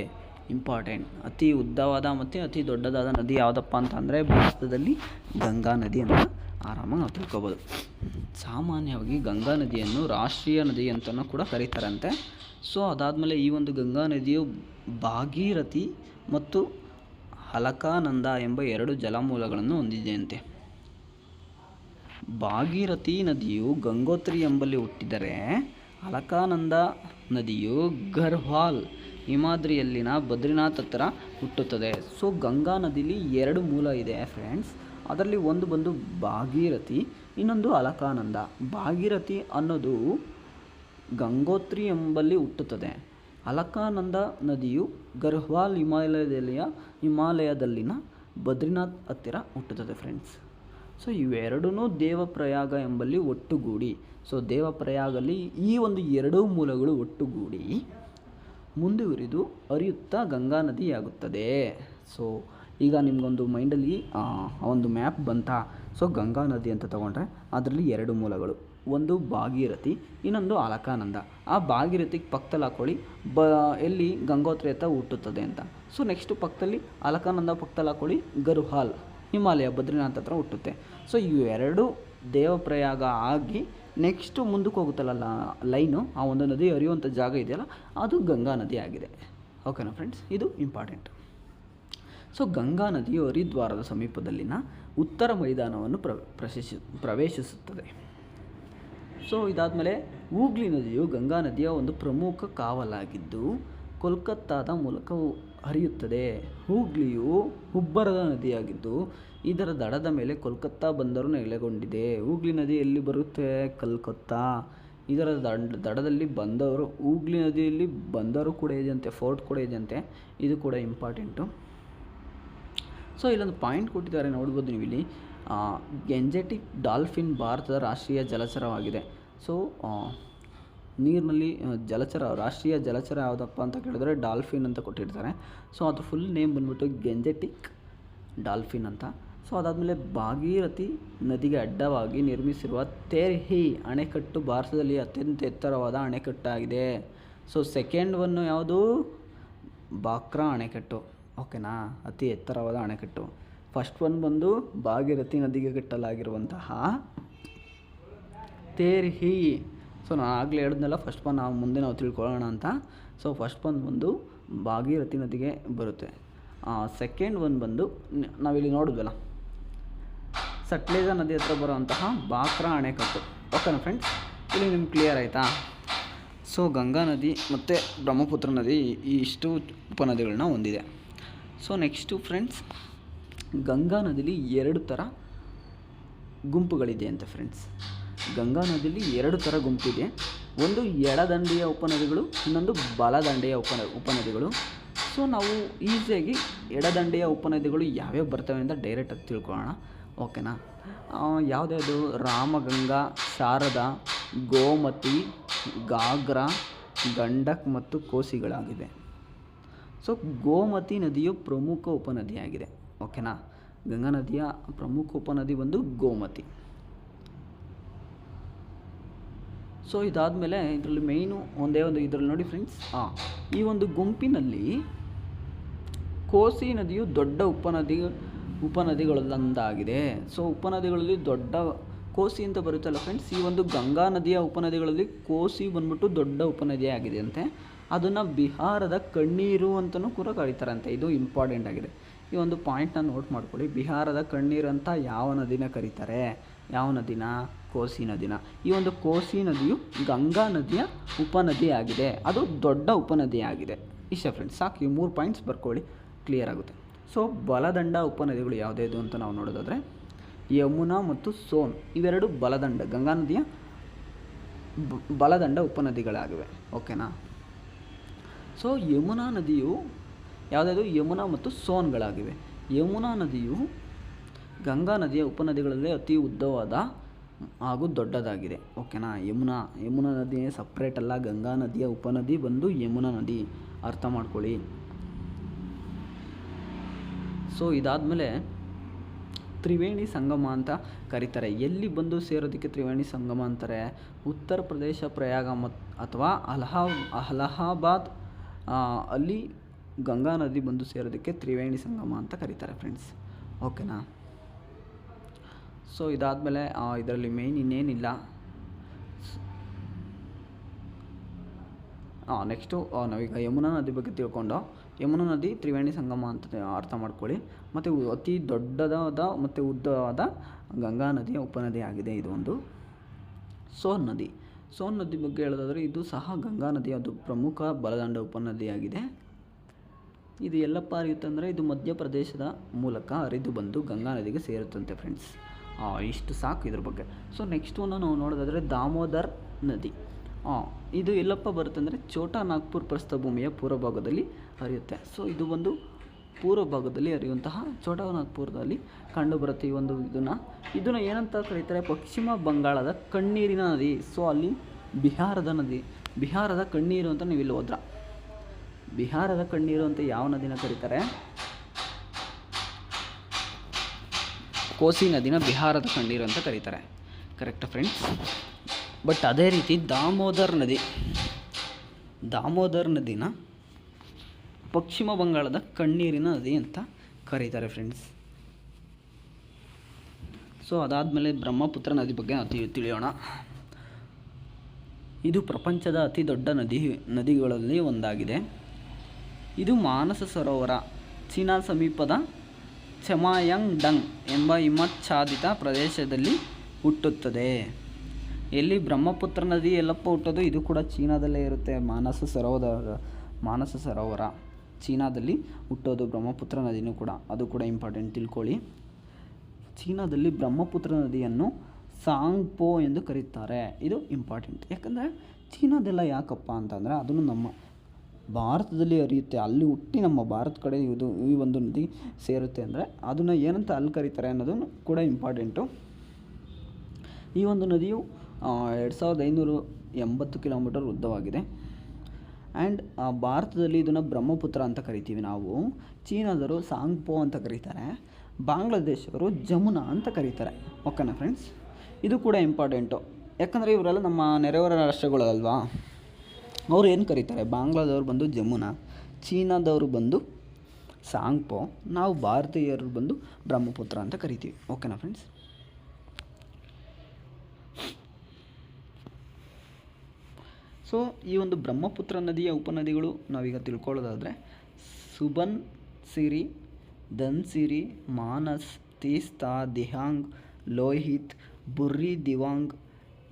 ಇಂಪಾರ್ಟೆಂಟ್, ಅತಿ ಉದ್ದವಾದ ಮತ್ತು ಅತಿ ದೊಡ್ಡದಾದ ನದಿ ಯಾವುದಪ್ಪ ಅಂತ ಅಂದರೆ ಭಾರತದಲ್ಲಿ ಗಂಗಾ ನದಿ ಅಂತ ಆರಾಮಾಗಿ ನಾವು ತಿಳ್ಕೊಬೋದು. ಸಾಮಾನ್ಯವಾಗಿ ಗಂಗಾ ನದಿಯನ್ನು ರಾಷ್ಟ್ರೀಯ ನದಿ ಅಂತಲೂ ಕೂಡ ಕರೀತಾರಂತೆ. ಸೊ ಅದಾದಮೇಲೆ ಈ ಒಂದು ಗಂಗಾ ನದಿಯು ಭಾಗೀರಥಿ ಮತ್ತು ಅಲಕಾನಂದ ಎಂಬ 2 ಜಲಮೂಲಗಳನ್ನು ಹೊಂದಿದೆಯಂತೆ. ಭಾಗೀರಥಿ ನದಿಯು ಗಂಗೋತ್ರಿ ಎಂಬಲ್ಲಿ ಹುಟ್ಟಿದರೆ ಅಲಕಾನಂದ ನದಿಯು ಗರ್ಹ್ವಾಲ್ ಹಿಮಾದ್ರಿಯಲ್ಲಿನ ಬದ್ರಿನಾಥ್ ಹತ್ತಿರ ಹುಟ್ಟುತ್ತದೆ. ಸೊ ಗಂಗಾ ನದಿಲಿ 2 ಮೂಲ ಇದೆ ಫ್ರೆಂಡ್ಸ್. ಅದರಲ್ಲಿ ಒಂದು ಬಂದು ಭಾಗೀರಥಿ, ಇನ್ನೊಂದು ಅಲಕಾನಂದ. ಭಾಗೀರಥಿ ಅನ್ನೋದು ಗಂಗೋತ್ರಿ ಎಂಬಲ್ಲಿ ಹುಟ್ಟುತ್ತದೆ. ಅಲಕಾನಂದ ನದಿಯು ಗರ್ಹ್ವಾಲ್ ಹಿಮಾಲಯದಲ್ಲಿನ ಬದ್ರಿನಾಥ್ ಹತ್ತಿರ ಹುಟ್ಟುತ್ತದೆ ಫ್ರೆಂಡ್ಸ್. ಸೊ ಇವೆರಡೂ ದೇವಪ್ರಯಾಗ ಎಂಬಲ್ಲಿ ಒಟ್ಟುಗೂಡಿ, ಸೊ ದೇವಪ್ರಯಾಗಲ್ಲಿ ಈ ಒಂದು 2 ಮೂಲಗಳು ಒಟ್ಟುಗೂಡಿ ಮುಂದುವರಿದು ಹರಿಯುತ್ತಾ ಗಂಗಾ ನದಿಯಾಗುತ್ತದೆ. ಸೊ ಈಗ ನಿಮಗೊಂದು ಮೈಂಡಲ್ಲಿ ಒಂದು ಮ್ಯಾಪ್ ಬಂತಾ. ಸೊ ಗಂಗಾ ನದಿ ಅಂತ ತಗೊಂಡ್ರೆ ಅದರಲ್ಲಿ 2 ಮೂಲಗಳು, ಒಂದು ಭಾಗೀರಥಿ, ಇನ್ನೊಂದು ಅಲಕಾನಂದ. ಆ ಭಾಗೀರಥಿಗೆ ಪಕ್ಕದಲ್ಲಿ ಹಾಕ್ಕೊಳ್ಳಿ ಎಲ್ಲಿ ಗಂಗೋತ್ರಿ ಹತ್ರ ಹುಟ್ಟುತ್ತದೆ ಅಂತ. ಸೊ ನೆಕ್ಸ್ಟು ಪಕ್ಕದಲ್ಲಿ ಅಲಕಾನಂದ ಪಕ್ಕದಲ್ಲಿ ಹಾಕ್ಕೊಳ್ಳಿ ಗರ್ಹ್ವಾಲ್ ಹಿಮಾಲಯ ಬದ್ರಿನಾಥ್ ಹತ್ರ ಹುಟ್ಟುತ್ತೆ. ಸೊ ಇವೆರಡು ದೇವಪ್ರಯಾಗ ಆಗಿ ನೆಕ್ಸ್ಟು ಮುಂದಕ್ಕೆ ಹೋಗುತ್ತಲ್ಲ ಲೈನು, ಆ ಒಂದು ನದಿ ಹರಿಯುವಂಥ ಜಾಗ ಇದೆಯಲ್ಲ ಅದು ಗಂಗಾ ನದಿ ಆಗಿದೆ. ಓಕೆನಾ ಫ್ರೆಂಡ್ಸ್, ಇದು ಇಂಪಾರ್ಟೆಂಟ್. ಸೊ ಗಂಗಾ ನದಿಯು ಹರಿದ್ವಾರದ ಸಮೀಪದಲ್ಲಿನ ಉತ್ತರ ಮೈದಾನವನ್ನು ಪ್ರವೇಶಿಸುತ್ತದೆ. ಸೊ ಇದಾದಮೇಲೆ ಹೂಗ್ಲಿ ನದಿಯು ಗಂಗಾ ನದಿಯ ಒಂದು ಪ್ರಮುಖ ಕಾವಲಾಗಿದ್ದು ಕೋಲ್ಕತ್ತಾದ ಮೂಲಕ ಹರಿಯುತ್ತದೆ. ಹೂಗ್ಲಿಯು ಹುಬ್ಬರದ ನದಿಯಾಗಿದ್ದು ಇದರ ದಡದ ಮೇಲೆ ಕೋಲ್ಕತ್ತಾ ಬಂದರು ನೆಲೆಗೊಂಡಿದೆ. ಹೂಗ್ಲಿ ನದಿ ಎಲ್ಲಿ ಬರುತ್ತೆ? ಕಲ್ಕತ್ತಾ. ಇದರ ದಡದಲ್ಲಿ ಹೂಗ್ಲಿ ನದಿಯಲ್ಲಿ ಬಂದರು ಕೂಡ ಇದೆಯಂತೆ, ಫೋರ್ಟ್ ಕೂಡ ಇದೆಯಂತೆ. ಇದು ಕೂಡ ಇಂಪಾರ್ಟೆಂಟು. ಸೊ ಇಲ್ಲೊಂದು ಪಾಯಿಂಟ್ ಕೊಟ್ಟಿದ್ದಾರೆ ನೋಡ್ಬೋದು ನೀವು ಇಲ್ಲಿ. ಗೆಂಜೆಟಿಕ್ ಡಾಲ್ಫಿನ್ ಭಾರತದ ರಾಷ್ಟ್ರೀಯ ಜಲಚರವಾಗಿದೆ. ಸೊ ನೀರಿನಲ್ಲಿ ರಾಷ್ಟ್ರೀಯ ಜಲಚರ ಯಾವುದಪ್ಪ ಅಂತ ಕೇಳಿದ್ರೆ ಡಾಲ್ಫಿನ್ ಅಂತ ಕೊಟ್ಟಿರ್ತಾರೆ. ಸೊ ಅದು ಫುಲ್ ನೇಮ್ ಬಂದ್ಬಿಟ್ಟು ಗೆಂಜೆಟಿಕ್ ಡಾಲ್ಫಿನ್ ಅಂತ. ಸೊ ಅದಾದಮೇಲೆ ಭಾಗೀರಥಿ ನದಿಗೆ ಅಡ್ಡವಾಗಿ ನಿರ್ಮಿಸಿರುವ ತೇರ್ಹಿ ಅಣೆಕಟ್ಟು ಭಾರತದಲ್ಲಿ ಅತ್ಯಂತ ಎತ್ತರವಾದ ಅಣೆಕಟ್ಟಾಗಿದೆ. ಸೊ ಸೆಕೆಂಡ್ ಒನ್ನು ಯಾವುದು? ಬಾಕ್ರಾ ಅಣೆಕಟ್ಟು. ಓಕೆನಾ, ಅತಿ ಎತ್ತರವಾದ ಅಣೆಕಟ್ಟು. ಫಸ್ಟ್ ಒನ್ ಬಂದು ಭಾಗೀರಥಿ ನದಿಗೆ ಕಟ್ಟಲಾಗಿರುವಂತಹ ತೇರ್ಹಿ. ಸೊ ನಾನು ಆಗಲೇ ಹೇಳಿದ್ನಲ್ಲ ಫಸ್ಟ್ ಒನ್ ಮುಂದೆ ನಾವು ತಿಳ್ಕೊಳ್ಳೋಣ ಅಂತ. ಸೊ ಫಸ್ಟ್ ಒನ್ ಬಂದು ಭಾಗೀರಥಿ ನದಿಗೆ ಬರುತ್ತೆ. ಸೆಕೆಂಡ್ ಒನ್ ಬಂದು ನಾವಿಲ್ಲಿ ನೋಡಿದ್ವಲ್ಲ ಸಟ್ಲೇಜ ನದಿ ಹತ್ರ ಬರುವಂತಹ ಬಾಕ್ರಾ ಅಣೆಕಟ್ಟು. ಓಕೆನಾ ಫ್ರೆಂಡ್ಸ್, ಇಲ್ಲಿ ನಿಮ್ಗೆ ಕ್ಲಿಯರ್ ಆಯಿತಾ? ಸೊ ಗಂಗಾ ನದಿ ಮತ್ತು ಬ್ರಹ್ಮಪುತ್ರ ನದಿ ಈ ಇಷ್ಟು ಉಪನದಿಗಳನ್ನ ಹೊಂದಿದೆ. ಸೊ ನೆಕ್ಸ್ಟು ಫ್ರೆಂಡ್ಸ್, ಗಂಗಾ ನದಿಲಿ 2 ಥರ ಗುಂಪುಗಳಿದೆ ಅಂತ ಫ್ರೆಂಡ್ಸ್. ಗಂಗಾ ನದಿಲಿ 2 ಥರ ಗುಂಪಿದೆ. ಒಂದು ಎಡದಂಡೆಯ ಉಪನದಿಗಳು, ಇನ್ನೊಂದು ಬಲದಂಡೆಯ ಉಪನದಿಗಳು. ಸೊ ನಾವು ಈಸಿಯಾಗಿ ಎಡದಂಡೆಯ ಉಪನದಿಗಳು ಯಾವ್ಯಾವ ಬರ್ತವೆ ಅಂತ ಡೈರೆಕ್ಟಾಗಿ ತಿಳ್ಕೊಳ್ಳೋಣ. ಓಕೆನಾ, ಯಾವುದ್ಯಾವುದು? ರಾಮಗಂಗಾ, ಶಾರದಾ, ಗೋಮತಿ, ಘಾಗ್ರಾ, ಗಂಡಕ್ ಮತ್ತು ಕೋಸಿಗಳಾಗಿವೆ. ಸೊ ಗೋಮತಿ ನದಿಯು ಪ್ರಮುಖ ಉಪನದಿಯಾಗಿದೆ. ಓಕೆನಾ, ಗಂಗಾ ನದಿಯ ಪ್ರಮುಖ ಉಪನದಿ ಬಂದು ಗೋಮತಿ. ಸೊ ಇದಾದಮೇಲೆ ಇದರಲ್ಲಿ ಮೇಯ್ನು ಒಂದೇ ಒಂದು ಇದರಲ್ಲಿ ನೋಡಿ ಫ್ರೆಂಡ್ಸ್, ಈ ಒಂದು ಗುಂಪಿನಲ್ಲಿ ಕೋಸಿ ನದಿಯು ದೊಡ್ಡ ಉಪನದಿಗಳಲ್ಲೊಂದಾಗಿದೆ. ಸೊ ಉಪನದಿಗಳಲ್ಲಿ ದೊಡ್ಡ ಕೋಸಿ ಅಂತ ಬರುತ್ತಲ್ಲ ಫ್ರೆಂಡ್ಸ್, ಈ ಒಂದು ಗಂಗಾ ನದಿಯ ಉಪನದಿಗಳಲ್ಲಿ ಕೋಸಿ ಬಂದ್ಬಿಟ್ಟು ದೊಡ್ಡ ಉಪನದಿಯಾಗಿದೆ ಅಂತೆ. ಅದನ್ನು ಬಿಹಾರದ ಕಣ್ಣೀರು ಅಂತಲೂ ಕೂಡ ಕರೀತಾರಂತೆ. ಇದು ಇಂಪಾರ್ಟೆಂಟ್ ಆಗಿದೆ, ಈ ಒಂದು ಪಾಯಿಂಟ್ನ ನೋಟ್ ಮಾಡ್ಕೊಳ್ಳಿ. ಬಿಹಾರದ ಕಣ್ಣೀರು ಅಂತ ಯಾವ ನದಿನ ಕರೀತಾರೆ? ಯಾವ ನದಿನ? ಕೋಸಿ ನದಿನ. ಈ ಒಂದು ಕೋಸಿ ನದಿಯು ಗಂಗಾ ನದಿಯ ಉಪನದಿಯಾಗಿದೆ, ಅದು ದೊಡ್ಡ ಉಪನದಿಯಾಗಿದೆ. ಇಷ್ಟ ಫ್ರೆಂಡ್ಸ್, ಸಾಕು. ಈ 3 ಪಾಯಿಂಟ್ಸ್ ಬರ್ಕೊಳ್ಳಿ, ಕ್ಲಿಯರ್ ಆಗುತ್ತೆ. ಸೊ ಬಲದಂಡ ಉಪನದಿಗಳು ಯಾವುದ್ಯಾವುದು ಅಂತ ನಾವು ನೋಡೋದಾದರೆ ಯಮುನಾ ಮತ್ತು ಸೋನ್ ಇವೆರಡು ಬಲದಂಡ, ಗಂಗಾ ನದಿಯ ಬಲದಂಡ ಉಪನದಿಗಳಾಗಿವೆ. ಓಕೆನಾ? ಸೊ ಯಮುನಾ ನದಿಯು ಯಾವುದಾದ್ರು ಯಮುನಾ ಮತ್ತು ಸೋನ್ಗಳಾಗಿವೆ. ಯಮುನಾ ನದಿಯು ಗಂಗಾ ನದಿಯ ಉಪನದಿಗಳಲ್ಲಿ ಅತಿ ಉದ್ದವಾದ ಹಾಗೂ ದೊಡ್ಡದಾಗಿದೆ. ಓಕೆನಾ? ಯಮುನಾ ನದಿ ಸಪ್ರೇಟ್ ಅಲ್ಲ, ಗಂಗಾ ನದಿಯ ಉಪನದಿ ಬಂದು ಯಮುನಾ ನದಿ, ಅರ್ಥ ಮಾಡ್ಕೊಳ್ಳಿ. ಸೊ ಇದಾದಮೇಲೆ ತ್ರಿವೇಣಿ ಸಂಗಮ ಅಂತ ಕರೀತಾರೆ. ಎಲ್ಲಿ ಬಂದು ಸೇರೋದಕ್ಕೆ ತ್ರಿವೇಣಿ ಸಂಗಮ ಅಂತಾರೆ? ಉತ್ತರ ಪ್ರದೇಶ ಪ್ರಯಾಗ ಅಥವಾ ಅಲಹಾಬಾದ್ ಅಲ್ಲಿ ಗಂಗಾ ನದಿ ಬಂದು ಸೇರೋದಕ್ಕೆ ತ್ರಿವೇಣಿ ಸಂಗಮ ಅಂತ ಕರೀತಾರೆ ಫ್ರೆಂಡ್ಸ್. ಓಕೆನಾ? ಸೊ ಇದಾದಮೇಲೆ ಇದರಲ್ಲಿ ಮೇಯ್ನ್ ಇನ್ನೇನಿಲ್ಲ. ನೆಕ್ಸ್ಟು ನಾವೀಗ ಯಮುನಾ ನದಿ ಬಗ್ಗೆ ತಿಳ್ಕೊಂಡು, ಯಮುನಾ ನದಿ ತ್ರಿವೇಣಿ ಸಂಗಮ ಅಂತ ಅರ್ಥ ಮಾಡ್ಕೊಳ್ಳಿ. ಮತ್ತು ಅತಿ ದೊಡ್ಡದಾದ ಮತ್ತು ಉದ್ದವಾದ ಗಂಗಾ ನದಿಯ ಉಪನದಿ ಆಗಿದೆ ಇದು ಒಂದು. ಸೋನ್ ನದಿ ಬಗ್ಗೆ ಹೇಳೋದಾದರೆ ಇದು ಸಹ ಗಂಗಾ ನದಿಯ ಒಂದು ಪ್ರಮುಖ ಬಲದಂಡ ಉಪನದಿಯಾಗಿದೆ. ಇದು ಎಲ್ಲಪ್ಪ ಹರಿಯುತ್ತೆ ಅಂದರೆ ಇದು ಮಧ್ಯಪ್ರದೇಶದ ಮೂಲಕ ಹರಿದು ಬಂದು ಗಂಗಾ ನದಿಗೆ ಸೇರುತ್ತಂತೆ ಫ್ರೆಂಡ್ಸ್. ಇಷ್ಟು ಸಾಕು ಇದ್ರ ಬಗ್ಗೆ. ಸೊ ನೆಕ್ಸ್ಟ್ ಒಂದು ನಾವು ನೋಡೋದಾದರೆ ದಾಮೋದರ್ ನದಿ. ಇದು ಎಲ್ಲಪ್ಪ ಬರುತ್ತೆ ಅಂದರೆ ಛೋಟಾ ನಾಗ್ಪುರ್ ಪ್ರಸ್ಥಭೂಮಿಯ ಪೂರ್ವ ಭಾಗದಲ್ಲಿ ಹರಿಯುತ್ತೆ. ಸೊ ಇದು ಒಂದು ಪೂರ್ವ ಭಾಗದಲ್ಲಿ ಹರಿಯುವಂತಹ ಛೋಟಾ ನಾಗ್ಪುರದಲ್ಲಿ ಕಂಡುಬರುತ್ತೆ ಈ ಒಂದು ಇದನ್ನು ಏನಂತ ಕರೀತಾರೆ? ಪಶ್ಚಿಮ ಬಂಗಾಳದ ಕಣ್ಣೀರಿನ ನದಿ. ಸೊ ಅಲ್ಲಿ ಬಿಹಾರದ ಕಣ್ಣೀರು ಅಂತ ನೀವು ಇಲ್ಲಿ ಹೋದ್ರ, ಬಿಹಾರದ ಕಣ್ಣೀರು ಅಂತ ಯಾವ ನದಿನ ಕರೀತಾರೆ? ಕೋಸಿ ನದಿನ ಬಿಹಾರದ ಕಣ್ಣೀರು ಅಂತ ಕರೀತಾರೆ. ಕರೆಕ್ಟಾ ಫ್ರೆಂಡ್ಸ್? ಬಟ್ ಅದೇ ರೀತಿ ದಾಮೋದರ್ ನದಿನ ಪಶ್ಚಿಮ ಬಂಗಾಳದ ಕಣ್ಣೀರಿನ ನದಿ ಅಂತ ಕರೀತಾರೆ ಫ್ರೆಂಡ್ಸ್. ಸೊ ಅದಾದಮೇಲೆ ಬ್ರಹ್ಮಪುತ್ರ ನದಿ ಬಗ್ಗೆ ನಾವು ತಿಳಿಯೋಣ. ಇದು ಪ್ರಪಂಚದ ಅತಿ ದೊಡ್ಡ ನದಿಗಳಲ್ಲಿ ಒಂದಾಗಿದೆ. ಇದು ಮಾನಸ ಸರೋವರ ಚೀನಾ ಸಮೀಪದ ಚೆಮಾಯಾಂಗ್ಡಂಗ್ ಎಂಬ ಹಿಮಚ್ಛಾದಿತ ಪ್ರದೇಶದಲ್ಲಿ ಹುಟ್ಟುತ್ತದೆ. ಎಲ್ಲಿ ಬ್ರಹ್ಮಪುತ್ರ ನದಿ ಎಲ್ಲಪ್ಪ ಹುಟ್ಟೋದು? ಇದು ಕೂಡ ಚೀನಾದಲ್ಲೇ ಇರುತ್ತೆ. ಮಾನಸ ಸರೋವರ ಚೀನಾದಲ್ಲಿ ಹುಟ್ಟೋದು. ಬ್ರಹ್ಮಪುತ್ರ ನದಿನೂ ಕೂಡ, ಅದು ಕೂಡ ಇಂಪಾರ್ಟೆಂಟ್ ತಿಳ್ಕೊಳ್ಳಿ. ಚೀನಾದಲ್ಲಿ ಬ್ರಹ್ಮಪುತ್ರ ನದಿಯನ್ನು ಸಾಂಗ್ಪೋ ಎಂದು ಕರೀತಾರೆ. ಇದು ಇಂಪಾರ್ಟೆಂಟ್, ಯಾಕಂದರೆ ಚೀನಾದೆಲ್ಲ ಯಾಕಪ್ಪ ಅಂತಂದರೆ ಅದನ್ನು ನಮ್ಮ ಭಾರತದಲ್ಲಿ ಹರಿಯುತ್ತೆ, ಅಲ್ಲಿ ಹುಟ್ಟಿ ನಮ್ಮ ಭಾರತ ಕಡೆ ಈ ಒಂದು ನದಿ ಸೇರುತ್ತೆ ಅಂದರೆ ಅದನ್ನು ಏನಂತ ಅಲ್ಲಿ ಕರೀತಾರೆ ಅನ್ನೋದು ಕೂಡ ಇಂಪಾರ್ಟೆಂಟು. ಈ ಒಂದು ನದಿಯು 2580 ಕಿಲೋಮೀಟರ್ ಉದ್ದವಾಗಿದೆ. ಆ್ಯಂಡ್ ಭಾರತದಲ್ಲಿ ಇದನ್ನು ಬ್ರಹ್ಮಪುತ್ರ ಅಂತ ಕರಿತೀವಿ ನಾವು. ಚೀನಾದವರು ಸಾಂಗ್ಪೋ ಅಂತ ಕರೀತಾರೆ. ಬಾಂಗ್ಲಾದೇಶವರು ಜಮುನಾ ಅಂತ ಕರೀತಾರೆ. ಓಕೆನಾ ಫ್ರೆಂಡ್ಸ್? ಇದು ಕೂಡ ಇಂಪಾರ್ಟೆಂಟು, ಯಾಕಂದರೆ ಇವರೆಲ್ಲ ನಮ್ಮ ನೆರೆಹೊರೆ ರಾಷ್ಟ್ರಗಳಲ್ವಾ. ಅವ್ರು ಏನು ಕರೀತಾರೆ? ಬಾಂಗ್ಲಾದವ್ರು ಬಂದು ಜಮುನಾ, ಚೀನಾದವರು ಬಂದು ಸಾಂಗ್ಪೋ, ನಾವು ಭಾರತೀಯರು ಬಂದು ಬ್ರಹ್ಮಪುತ್ರ ಅಂತ ಕರಿತೀವಿ. ಓಕೆನಾ ಫ್ರೆಂಡ್ಸ್? ಸೊ ಈ ಒಂದು ಬ್ರಹ್ಮಪುತ್ರ ನದಿಯ ಉಪನದಿಗಳು ನಾವೀಗ ತಿಳ್ಕೊಳ್ಳೋದಾದರೆ ಸುಬನ್ಸಿರಿ, ಧನ್ಸಿರಿ, ಮಾನಸ್, ತೀಸ್ತಾ, ದಿಹಾಂಗ್, ಲೋಹಿತ್, ಬುರ್ರಿ ದಿವಾಂಗ್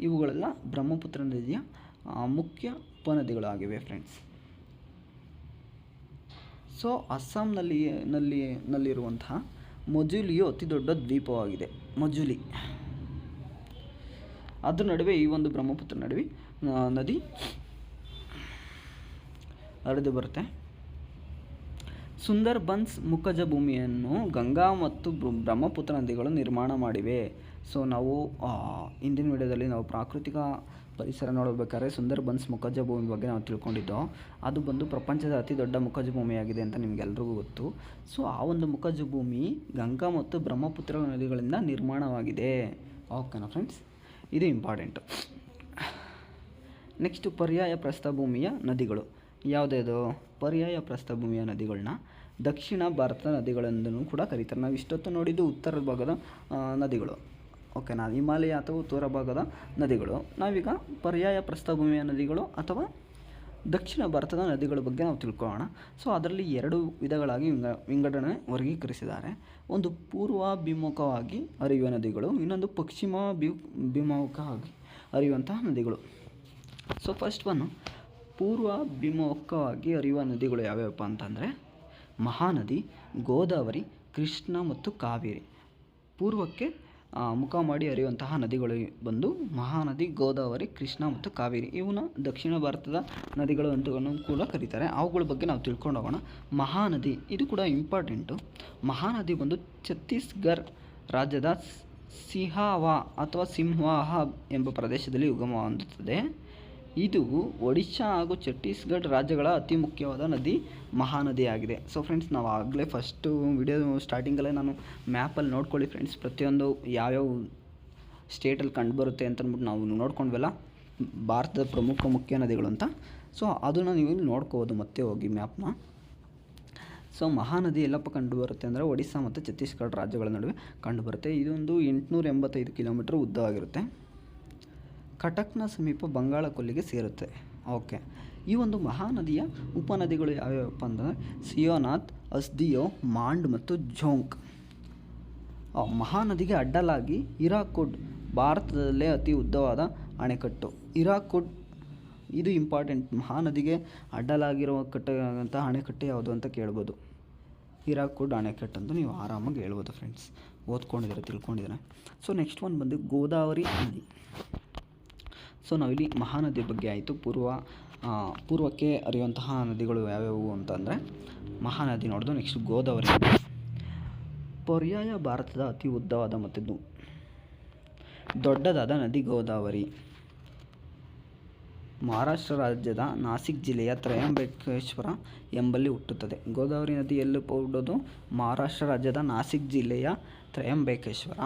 ಇವುಗಳೆಲ್ಲ ಬ್ರಹ್ಮಪುತ್ರ ನದಿಯ ಮುಖ್ಯ ಉಪನದಿಗಳಾಗಿವೆ ಫ್ರೆಂಡ್ಸ್. ಸೊ ಅಸ್ಸಾಂನಲ್ಲಿರುವಂತಹ ಮಜುಲಿಯು ಅತಿ ದೊಡ್ಡ ದ್ವೀಪವಾಗಿದೆ. ಮಜುಲಿ ಅದರ ನಡುವೆ ಈ ಒಂದು ಬ್ರಹ್ಮಪುತ್ರ ನದಿ ಹರಿದು ಬರುತ್ತೆ. ಸುಂದರ್ಬನ್ಸ್ ಮುಖಜ ಭೂಮಿಯನ್ನು ಗಂಗಾ ಮತ್ತು ಬ್ರಹ್ಮಪುತ್ರ ನದಿಗಳು ನಿರ್ಮಾಣ ಮಾಡಿವೆ. ಸೊ ನಾವು ಹಿಂದಿನ ವಿಡಿಯೋದಲ್ಲಿ ನಾವು ಪ್ರಾಕೃತಿಕ ಪರಿಸರ ನೋಡಬೇಕಾದ್ರೆ ಸುಂದರ್ಬನ್ಸ್ ಮುಖಜ ಭೂಮಿ ಬಗ್ಗೆ ನಾವು ತಿಳ್ಕೊಂಡಿದ್ದೋ. ಅದು ಬಂದು ಪ್ರಪಂಚದ ಅತಿ ದೊಡ್ಡ ಮುಖಜ ಭೂಮಿಯಾಗಿದೆ ಅಂತ ನಿಮಗೆಲ್ರಿಗೂ ಗೊತ್ತು. ಸೊ ಆ ಒಂದು ಮುಖಜ ಭೂಮಿ ಗಂಗಾ ಮತ್ತು ಬ್ರಹ್ಮಪುತ್ರ ನದಿಗಳಿಂದ ನಿರ್ಮಾಣವಾಗಿದೆ. ಓಕೆನಾ ಫ್ರೆಂಡ್ಸ್? ಇದು ಇಂಪಾರ್ಟೆಂಟು. ನೆಕ್ಸ್ಟು ಪರ್ಯಾಯ ಪ್ರಸ್ಥಭೂಮಿಯ ನದಿಗಳು. ಯಾವುದ್ಯಾವುದು ಪರ್ಯಾಯ ಪ್ರಸ್ಥಭೂಮಿಯ ನದಿಗಳನ್ನ ದಕ್ಷಿಣ ಭಾರತದ ನದಿಗಳೆಂದೂ ಕೂಡ ಕರೀತಾರೆ. ನಾವು ಇಷ್ಟೊತ್ತು ನೋಡಿದ್ದು ಉತ್ತರ ಭಾಗದ ನದಿಗಳು, ಓಕೆನಾ, ಹಿಮಾಲಯ ಅಥವಾ ಉತ್ತರ ಭಾಗದ ನದಿಗಳು. ನಾವೀಗ ಪರ್ಯಾಯ ಪ್ರಸ್ಥಭೂಮಿಯ ನದಿಗಳು ಅಥವಾ ದಕ್ಷಿಣ ಭಾರತದ ನದಿಗಳ ಬಗ್ಗೆ ನಾವು ತಿಳ್ಕೊಳ್ಳೋಣ. ಸೊ ಅದರಲ್ಲಿ 2 ವಿಧಗಳಾಗಿ ವಿಂಗಡಣೆ ವರ್ಗೀಕರಿಸಿದ್ದಾರೆ. ಒಂದು ಪೂರ್ವಾಭಿಮುಖವಾಗಿ ಹರಿಯುವ ನದಿಗಳು, ಇನ್ನೊಂದು ಪಶ್ಚಿಮಾಭಿಮುಖವಾಗಿ ಹರಿಯುವಂತಹ ನದಿಗಳು. ಸೊ ಫಸ್ಟ್ ಒನ್, ಪೂರ್ವಾಭಿಮುಖವಾಗಿ ಹರಿಯುವ ನದಿಗಳು ಯಾವ್ಯಾವಪ್ಪ ಅಂತಂದರೆ ಮಹಾನದಿ, ಗೋದಾವರಿ, ಕೃಷ್ಣ ಮತ್ತು ಕಾವೇರಿ. ಪೂರ್ವಕ್ಕೆ ಮುಖ ಮಾಡಿ ಹರಿಯುವಂತಹ ನದಿಗಳು ಬಂದು ಮಹಾನದಿ, ಗೋದಾವರಿ, ಕೃಷ್ಣ ಮತ್ತು ಕಾವೇರಿ. ಇವನ್ನ ದಕ್ಷಿಣ ಭಾರತದ ನದಿಗಳು ಅಂತಲೂ ಕೂಡ ಕರೀತಾರೆ. ಅವುಗಳ ಬಗ್ಗೆ ನಾವು ತಿಳ್ಕೊಂಡು ಹೋಗೋಣ. ಮಹಾನದಿ ಇದು ಕೂಡ ಇಂಪಾರ್ಟೆಂಟು. ಮಹಾನದಿ ಬಂದು ಛತ್ತೀಸ್ಗಢ ರಾಜ್ಯದ ಸಿಹಾವಾ ಅಥವಾ ಸಿಂಹ್ವಾಹ ಎಂಬ ಪ್ರದೇಶದಲ್ಲಿ ಉಗಮ ಹೊಂದುತ್ತದೆ. ಇದು ಒಡಿಶಾ ಹಾಗೂ ಛತ್ತೀಸ್ಗಢ ರಾಜ್ಯಗಳ ಅತಿ ಮುಖ್ಯವಾದ ನದಿ ಮಹಾನದಿಯಾಗಿದೆ. ಸೊ ಫ್ರೆಂಡ್ಸ್, ನಾವು ಆಗಲೇ ಫಸ್ಟು ವಿಡಿಯೋ ಸ್ಟಾರ್ಟಿಂಗಲ್ಲೇ ನಾನು ಮ್ಯಾಪಲ್ಲಿ ನೋಡ್ಕೊಳ್ಳಿ ಫ್ರೆಂಡ್ಸ್, ಪ್ರತಿಯೊಂದು ಯಾವ್ಯಾವ ಸ್ಟೇಟಲ್ಲಿ ಕಂಡುಬರುತ್ತೆ ಅಂತ ಅಂದ್ಬಿಟ್ಟು ನಾವು ನೋಡ್ಕೊಂಡ್ವಲ್ಲ ಭಾರತದ ಪ್ರಮುಖ ಮುಖ್ಯ ನದಿಗಳು ಅಂತ. ಸೊ ಅದನ್ನು ನೀವು ನೋಡ್ಕೋಬೋದು ಮತ್ತೆ ಹೋಗಿ ಮ್ಯಾಪ್ನ. ಸೊ ಮಹಾನದಿ ಎಲ್ಲಪ್ಪ ಕಂಡುಬರುತ್ತೆ ಅಂದರೆ ಒಡಿಶಾ ಮತ್ತು ಛತ್ತೀಸ್ಗಢ ರಾಜ್ಯಗಳ ನಡುವೆ ಕಂಡುಬರುತ್ತೆ. ಇದೊಂದು 885 ಕಿಲೋಮೀಟರ್ ಉದ್ದವಾಗಿರುತ್ತೆ. ಕಟಕ್ನ ಸಮೀಪ ಬಂಗಾಳ ಕೊಲ್ಲಿಗೆ ಸೇರುತ್ತೆ. ಓಕೆ, ಈ ಒಂದು ಮಹಾನದಿಯ ಉಪನದಿಗಳು ಯಾವ್ಯಾವಪ್ಪ ಅಂದರೆ ಸಿಯೋನಾಥ್, ಹಸ್ದಿಯೋ, ಮಾಂಡ್ ಮತ್ತು ಝೋಂಕ್. ಮಹಾನದಿಗೆ ಅಡ್ಡಲಾಗಿ ಹಿರಾಕುಡ್ ಭಾರತದಲ್ಲೇ ಅತಿ ಉದ್ದವಾದ ಅಣೆಕಟ್ಟು. ಹಿರಾಕುಡ್ ಇದು ಇಂಪಾರ್ಟೆಂಟ್. ಮಹಾನದಿಗೆ ಅಡ್ಡಲಾಗಿರುವ ಕಟ್ಟಂಥ ಅಣೆಕಟ್ಟು ಯಾವುದು ಅಂತ ಕೇಳ್ಬೋದು. ಹಿರಾಕುಡ್ ಅಣೆಕಟ್ಟು ಅಂತ ನೀವು ಆರಾಮಾಗಿ ಹೇಳ್ಬೋದು ಫ್ರೆಂಡ್ಸ್, ಓದ್ಕೊಂಡಿದ್ದಾರೆ, ತಿಳ್ಕೊಂಡಿದ್ದಾರೆ. ಸೊ ನೆಕ್ಸ್ಟ್ ಒನ್ ಬಂದು ಗೋದಾವರಿ ನದಿ. ಸೊ ನಾವಿಲ್ಲಿ ಮಹಾನದಿ ಬಗ್ಗೆ ಆಯಿತು. ಪೂರ್ವಕ್ಕೆ ಹರಿಯುವಂತಹ ನದಿಗಳು ಯಾವ್ಯಾವು ಅಂತಂದರೆ ಮಹಾನದಿ ನೋಡೋದು. ನೆಕ್ಸ್ಟ್ ಗೋದಾವರಿ. ಪರ್ಯಾಯ ಭಾರತದ ಅತಿ ಉದ್ದವಾದ ಮತ್ತು ದೊಡ್ಡದಾದ ನದಿ ಗೋದಾವರಿ. ಮಹಾರಾಷ್ಟ್ರ ರಾಜ್ಯದ ನಾಸಿಕ್ ಜಿಲ್ಲೆಯ ತ್ರಯಂಬಕೇಶ್ವರ ಎಂಬಲ್ಲಿ ಹುಟ್ಟುತ್ತದೆ. ಗೋದಾವರಿ ನದಿ ಎಲ್ಲಿ ಹುಟ್ಟೋದು? ಮಹಾರಾಷ್ಟ್ರ ರಾಜ್ಯದ ನಾಸಿಕ್ ಜಿಲ್ಲೆಯ ತ್ರಯಂಬಕೇಶ್ವರ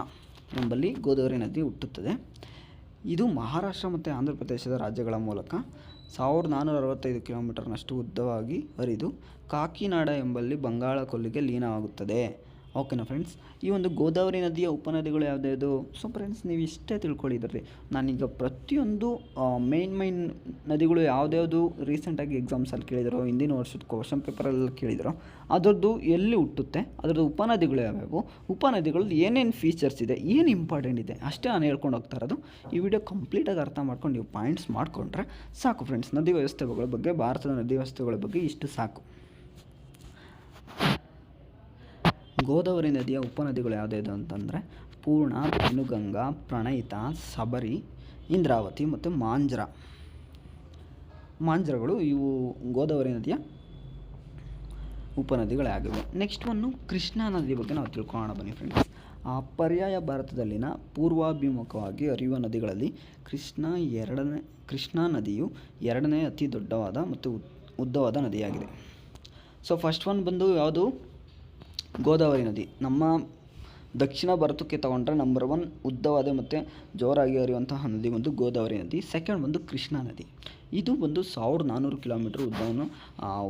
ಎಂಬಲ್ಲಿ ಗೋದಾವರಿ ನದಿ ಹುಟ್ಟುತ್ತದೆ. ಇದು ಮಹಾರಾಷ್ಟ್ರ ಮತ್ತು ಆಂಧ್ರ ಪ್ರದೇಶದ ರಾಜ್ಯಗಳ ಮೂಲಕ 1465 ಕಿಲೋಮೀಟರ್ನಷ್ಟು ಉದ್ದವಾಗಿ ಹರಿದು ಕಾಕಿನಾಡ ಎಂಬಲ್ಲಿ ಬಂಗಾಳ ಕೊಲ್ಲಿಗೆ ಲೀನವಾಗುತ್ತದೆ. ಓಕೆನಾ ಫ್ರೆಂಡ್ಸ್, ಈ ಒಂದು ಗೋದಾವರಿ ನದಿಯ ಉಪನದಿಗಳು ಯಾವುದ್ಯಾವುದು? ಸೊ ಫ್ರೆಂಡ್ಸ್, ನೀವು ಇಷ್ಟೇ ತಿಳ್ಕೊಳ್ಳಿದ್ರಿ. ನಾನೀಗ ಪ್ರತಿಯೊಂದು ಮೇನ್ ನದಿಗಳು ಯಾವುದ್ಯಾವುದು ರೀಸೆಂಟಾಗಿ ಎಕ್ಸಾಮ್ಸಲ್ಲಿ ಕೇಳಿದ್ರು, ಹಿಂದಿನ ವರ್ಷದ ಕ್ವಶನ್ ಪೇಪರಲ್ಲಿ ಕೇಳಿದ್ರು, ಅದರದ್ದು ಎಲ್ಲಿ ಹುಟ್ಟುತ್ತೆ, ಅದರದ್ದು ಉಪನದಿಗಳು ಯಾವ್ಯಾವು, ಉಪನದಿಗಳಲ್ಲಿ ಏನೇನು ಫೀಚರ್ಸ್ ಇದೆ, ಏನು ಇಂಪಾರ್ಟೆಂಟ್ ಇದೆ, ಅಷ್ಟೇ ನಾನು ಹೇಳ್ಕೊಂಡು ಹೋಗ್ತಾ ಇರೋದು. ಈ ವಿಡಿಯೋ ಕಂಪ್ಲೀಟಾಗಿ ಅರ್ಥ ಮಾಡ್ಕೊಂಡು ನೀವು ಪಾಯಿಂಟ್ಸ್ ಮಾಡಿಕೊಂಡ್ರೆ ಸಾಕು ಫ್ರೆಂಡ್ಸ್. ನದಿ ವ್ಯವಸ್ಥೆಗಳ ಬಗ್ಗೆ, ಭಾರತದ ನದಿ ವ್ಯವಸ್ಥೆಗಳ ಬಗ್ಗೆ ಇಷ್ಟು ಸಾಕು. ಗೋದಾವರಿ ನದಿಯ ಉಪನದಿಗಳು ಯಾವುದ್ಯಾವುದು ಅಂತಂದರೆ ಪೂರ್ಣ, ಪೆನುಗಂಗಾ, ಪ್ರಣಯಿತ, ಸಬರಿ, ಇಂದ್ರಾವತಿ ಮತ್ತು ಮಾಂಜ್ರಗಳು ಇವು ಗೋದಾವರಿ ನದಿಯ ಉಪನದಿಗಳಾಗಿವೆ. ನೆಕ್ಸ್ಟ್ ಒನ್ನು ಕೃಷ್ಣಾ ನದಿ ಬಗ್ಗೆ ನಾವು ತಿಳ್ಕೊಳ್ಳೋಣ ಬನ್ನಿ ಫ್ರೆಂಡ್ಸ್. ಪರ್ಯಾಯ ಭಾರತದಲ್ಲಿನ ಪೂರ್ವಾಭಿಮುಖವಾಗಿ ಹರಿಯುವ ನದಿಗಳಲ್ಲಿ ಕೃಷ್ಣಾ ನದಿಯು 2ನೇ ಅತಿ ದೊಡ್ಡವಾದ ಮತ್ತು ಉದ್ದವಾದ ನದಿಯಾಗಿದೆ. ಸೊ ಫಸ್ಟ್ ಒನ್ ಬಂದು ಯಾವುದು? ಗೋದಾವರಿ ನದಿ. ನಮ್ಮ ದಕ್ಷಿಣ ಭಾರತಕ್ಕೆ ತಗೊಂಡ್ರೆ ನಂಬರ್ 1 ಉದ್ದವಾದ ಮತ್ತು ಜೋರಾಗಿ ಹರಿಯುವಂತಹ ನದಿ ಒಂದು ಗೋದಾವರಿ ನದಿ. ಸೆಕೆಂಡ್ ಬಂದು ಕೃಷ್ಣಾ ನದಿ. ಇದು ಬಂದು 1400 ಕಿಲೋಮೀಟರ್ ಉದ್ದವನ್ನು